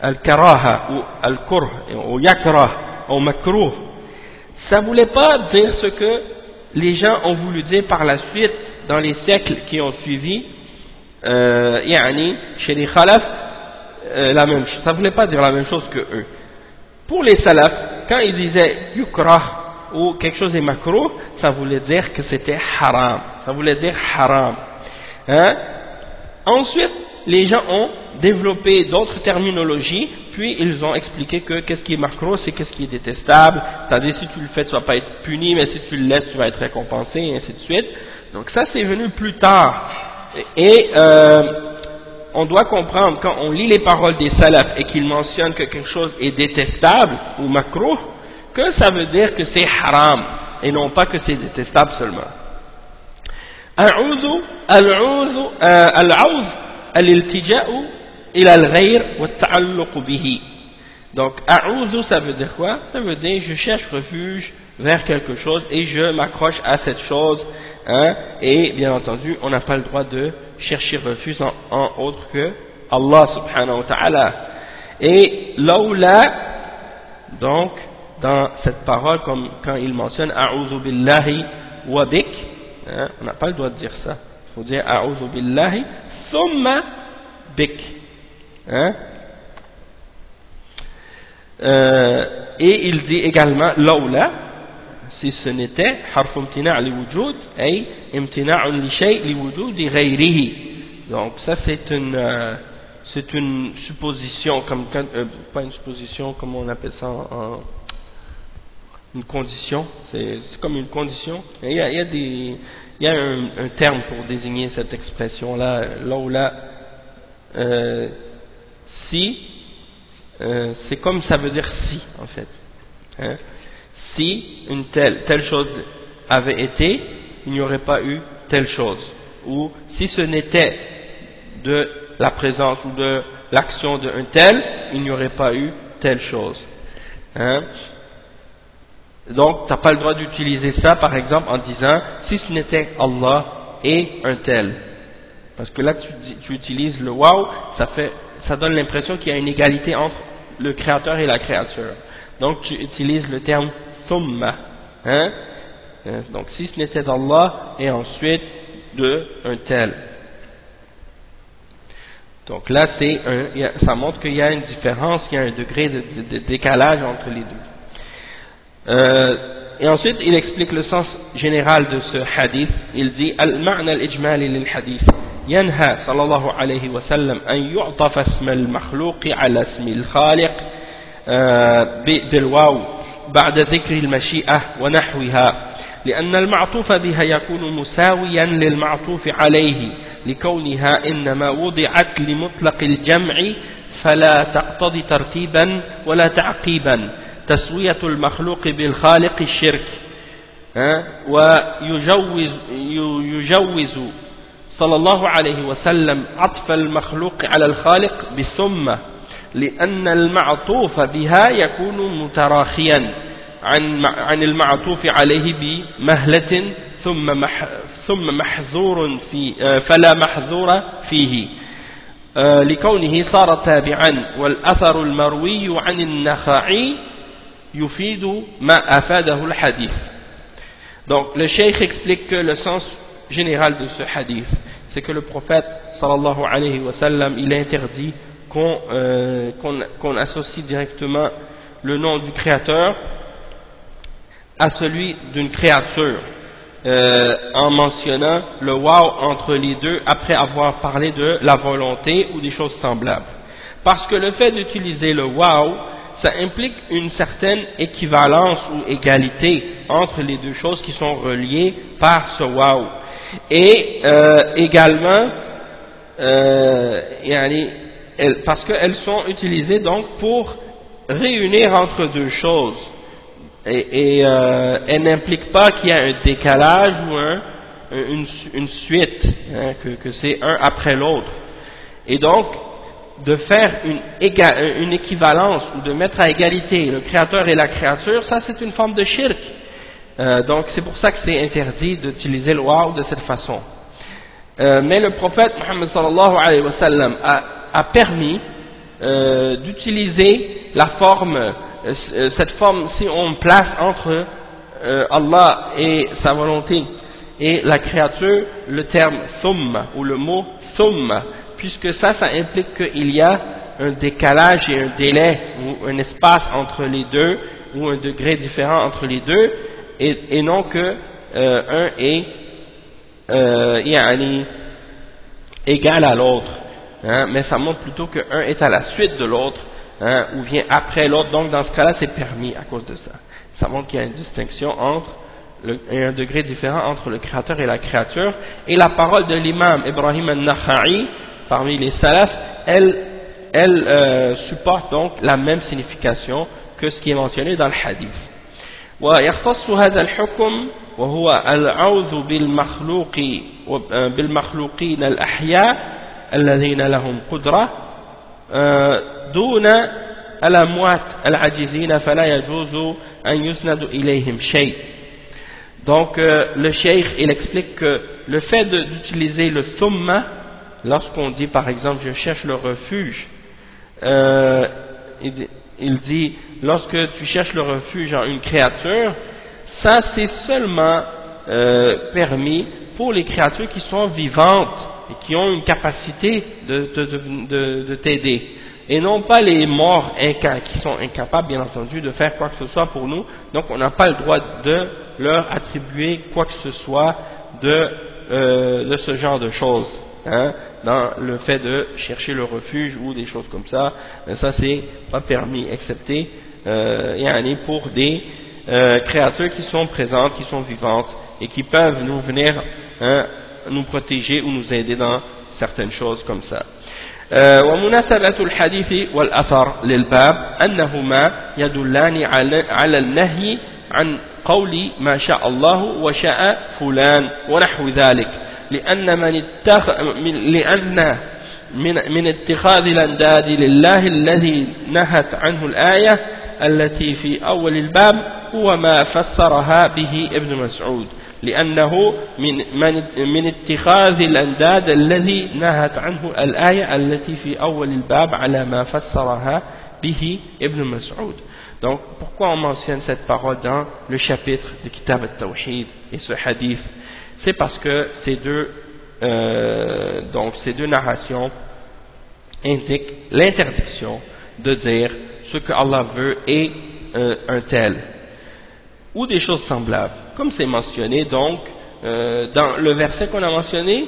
al-karaha ou al-kurh ou yakrah ou makruh, ça ne voulait pas dire ce que les gens ont voulu dire par la suite dans les siècles qui ont suivi, yani chez les khalaf, la même chose. Ça ne voulait pas dire la même chose que eux. Pour les salafs, quand ils disaient yukrah ou quelque chose est makruh, ça voulait dire que c'était haram. Ça voulait dire haram. Hein? Ensuite, les gens ont développé d'autres terminologies, puis ils ont expliqué que qu'est-ce qui est makruh, c'est qu'est-ce qui est détestable, c'est-à-dire si tu le fais, tu ne vas pas être puni, mais si tu le laisses, tu vas être récompensé, et ainsi de suite. Donc ça, c'est venu plus tard. Et on doit comprendre, quand on lit les paroles des salafs et qu'ils mentionnent que quelque chose est détestable ou makruh, que ça veut dire que c'est haram, et non pas que c'est détestable seulement. Al-'awz al-iltija'u ila al-ghayr wa at-ta'alluq bihi. Donc, a'udhu, ça veut dire quoi? Ça veut dire je cherche refuge vers quelque chose et je m'accroche à cette chose, hein? Et bien entendu, on n'a pas le droit de chercher refuge en autre que Allah subhanahu wa ta'ala. Et lawla, donc, dans cette parole, comme quand il mentionne a'udhu billahi wa bik, hein? On n'a pas le droit de dire ça. Il faut dire a'udhu billahi thumma bik, hein? Et il dit également lawla, si ce n'était harf imtina' li wujud ay imtina'un li shay' li wujudi ghayrihi. Donc ça c'est une supposition, comme pas une supposition, comment on appelle ça une condition, c'est comme une condition. Il y a un terme pour désigner cette expression là, lawla, si, c'est comme ça veut dire si en fait, hein? Si une telle chose avait été, il n'y aurait pas eu telle chose, ou si ce n'était de la présence ou de l'action d'un tel, il n'y aurait pas eu telle chose, hein? Donc tu n'as pas le droit d'utiliser ça par exemple en disant si ce n'était Allah et un tel, parce que là tu utilises le waw, ça donne l'impression qu'il y a une égalité entre le créateur et la créature. Donc tu utilises le terme thumma, hein? Donc si ce n'était d'Allah et ensuite de un tel. Donc là ça montre qu'il y a une différence, qu'il y a un degré de décalage entre les deux. Et ensuite il explique le sens général de ce hadith. Il dit al-ma'na al-ijmali lil hadith ينهى صلى الله عليه وسلم أن يعطف اسم المخلوق على اسم الخالق بالواو بعد ذكر المشيئة ونحوها، لأن المعطوف بها يكون مساويا للمعطوف عليه لكونها إنما وضعت لمطلق الجمع فلا تقتضي ترتيبا ولا تعقيبا، تسوية المخلوق بالخالق الشرك، ويجوز صلى الله عليه وسلم عطف المخلوق على الخالق بثم، لأن المعطوف بها يكون متراخيا عن المعطوف عليه بمهلة ثم محظور في فلا محظور فيه لكونه صار تابعا والأثر المروي عن النخعي يفيد ما أفاده الحديث. Donc le cheikh explique que le sens général de ce hadith, c'est que le prophète sallallahu alayhi wa sallam, il interdit qu'on associe directement le nom du créateur à celui d'une créature, en mentionnant le waw entre les deux après avoir parlé de la volonté ou des choses semblables. Parce que le fait d'utiliser le waw, ça implique une certaine équivalence ou égalité entre les deux choses qui sont reliées par ce waw. Et également, parce qu'elles sont utilisées donc pour réunir entre deux choses. Et elles n'impliquent pas qu'il y a un décalage ou une suite, hein, que c'est un après l'autre. Et donc, de faire une équivalence ou de mettre à égalité le créateur et la créature, ça c'est une forme de shirk. Donc c'est pour ça que c'est interdit d'utiliser le waw de cette façon. Mais le prophète Muhammad sallallahu alayhi wa sallam a permis d'utiliser la forme, cette forme, si on place entre Allah et sa volonté et la créature, le terme thumma ou le mot thumma, puisque ça implique qu'il y a un décalage et un délai ou un espace entre les deux ou un degré différent entre les deux, et non que un est égal à l'autre, hein, mais ça montre plutôt qu'un est à la suite de l'autre, hein, ou vient après l'autre. Donc dans ce cas-là c'est permis à cause de ça. Ça montre qu'il y a une distinction entre et un degré différent entre le créateur et la créature. Et la parole de l'imam Ibrahim al-Nakha'i parmi les salafs, elle supporte donc la même signification que ce qui est mentionné dans le hadith. ويختص هذا الحكم وهو العوذ بالمخلوقين الأحياء الذين لهم قدرة دون الأموات العاجزين فلا يجوز أن يسند إليهم شيء. Donc le cheikh il explique que le fait d'utiliser le thumma, lorsqu'on dit par exemple je cherche le refuge, il dit lorsque tu cherches le refuge en une créature, ça c'est seulement permis pour les créatures qui sont vivantes et qui ont une capacité de t'aider, et non pas les morts qui sont incapables bien entendu de faire quoi que ce soit pour nous. Donc on n'a pas le droit de leur attribuer quoi que ce soit de ce genre de choses, hein, dans le fait de chercher le refuge ou des choses comme ça. Ça c'est pas permis, excepté pour des créatures qui sont présentes, qui sont vivantes et qui peuvent nous venir, hein, nous protéger ou nous aider dans certaines choses comme ça. ومناسبة الحديث والأثر للباب أنهما يدلان على النهي عن قول ما شاء الله وشاء فلان ونحو ذلك، لأن من اتخاذ الأنداد لله الذي نهت عنه الآية التي في أول الباب هو ما فسرها به ابن مسعود، لأنه من اتخاذ الأنداد الذي نهت عنه الآية التي في أول الباب على ما فسرها به ابن مسعود. Donc pourquoi on mentionne cette parole dans le chapitre de Kitab al-Tawhid et ce hadith? C'est parce que ces deux narrations indiquent l'interdiction de dire ce que Allah veut est un tel, ou des choses semblables, comme c'est mentionné donc dans le verset qu'on a mentionné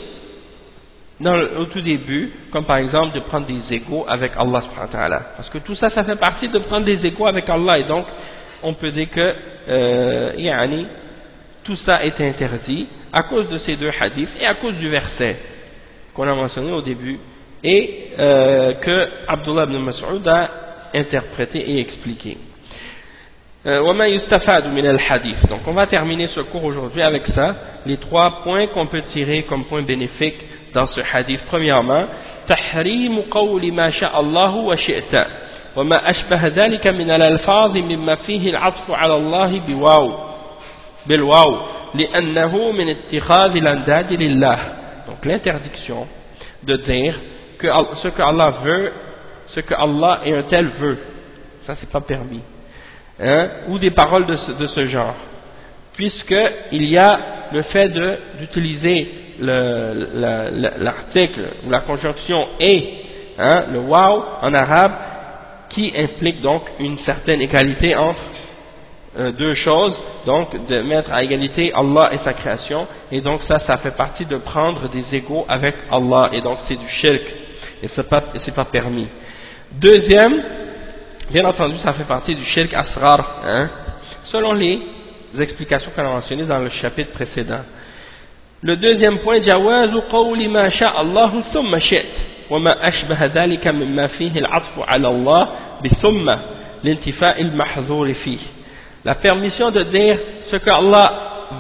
au tout début, comme par exemple de prendre des égaux avec Allah subhanahu wa ta'ala, parce que tout ça fait partie de prendre des égaux avec Allah, et donc on peut dire que tout ça est interdit à cause de ces deux hadiths et à cause du verset qu'on a mentionné au début et que Abdullah ibn Mas'ud a interprété et expliqué. وما يستفاد من الحديث. Donc on va terminer ce cours aujourd'hui avec ça, les trois points qu'on peut tirer comme points bénéfiques dans ce hadith. Premièrement, تحريم قول ما شاء الله وشئت وما أشبه ذلك من الألفاظ مما فيه العطف على الله بواو بالواو لأنه من اتخاذ الأنداد لله. Donc l'interdiction de dire que ce que Allah veut, ce que Allah et un tel veut, ça c'est pas permis, hein, ou des paroles de ce genre, puisque il y a le fait d'utiliser l'article ou la conjonction et, hein, le waw en arabe, qui implique donc une certaine égalité entre deux choses, donc de mettre à égalité Allah et sa création, et donc ça fait partie de prendre des égaux avec Allah, et donc c'est du shirk, et c'est pas permis. Deuxième, bien entendu, ça fait partie du shirk asrar, hein, selon les explications qu'on a mentionnées dans le chapitre précédent. Le deuxième point, jawazu qawli ma sha'a Allahu thumma shi'ta wa ma ashbaha dhalika mimma fihi al-'atfu 'ala Allah bi thumma l'intifa' al-mahdhur fihi. La permission de dire ce que Allah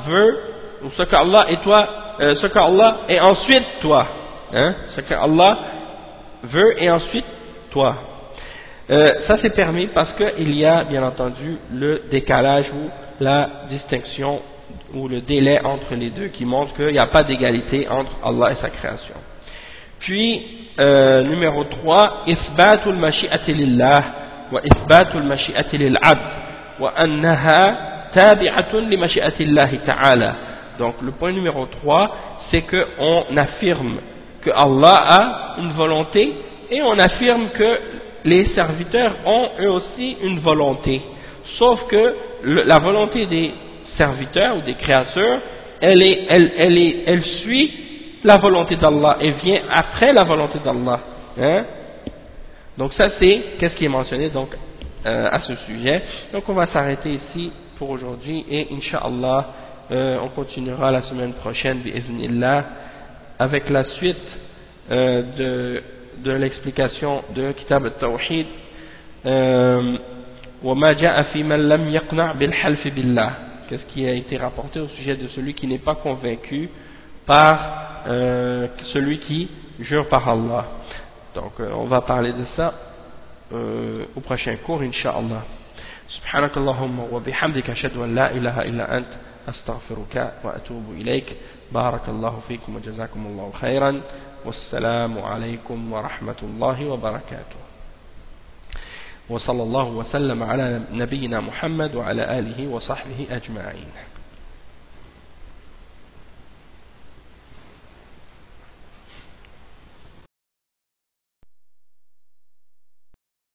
veut, ou ce que Allah et toi, ce que Allah et ensuite toi, hein, ce que Allah veut et ensuite toi. Ça c'est permis parce qu'il y a bien entendu le décalage ou la distinction ou le délai entre les deux qui montre qu'il n'y a pas d'égalité entre Allah et sa création. Puis numéro 3, isbatul mashi'ati lillah wa isbatul mashi'ati lil 'abd wa annaha tabi'atun li mashi'ati Allah ta'ala. Donc le point numéro 3, c'est que on affirme que Allah a une volonté et on affirme que les serviteurs ont eux aussi une volonté, sauf que la volonté des serviteurs ou des créateurs, elle suit la volonté d'Allah et vient après la volonté d'Allah, hein? Donc ça c'est qu'est-ce qui est mentionné donc à ce sujet. Donc on va s'arrêter ici pour aujourd'hui et Inch'Allah on continuera la semaine prochaine bi'idhnillah avec la suite de l'explication de Kitab al-Tawhid وَمَا جَاءَ فِي مَنْ لَمْ يَقْنَعْ بِالْحَلْفِ بِاللَّهِ. Qu'est-ce qui a été rapporté au sujet de celui qui n'est pas convaincu par celui qui jure par Allah. Donc on va parler de ça au prochain cours Inch'Allah. سبحانك اللهم وبحمدك أشهد أن لا إله إلا أنت أستغفرك وأتوب إليك. بارك الله فيكم وجزاكم الله خيرا والسلام عليكم ورحمة الله وبركاته. وصلى الله وسلم على نبينا محمد وعلى آله وصحبه أجمعين.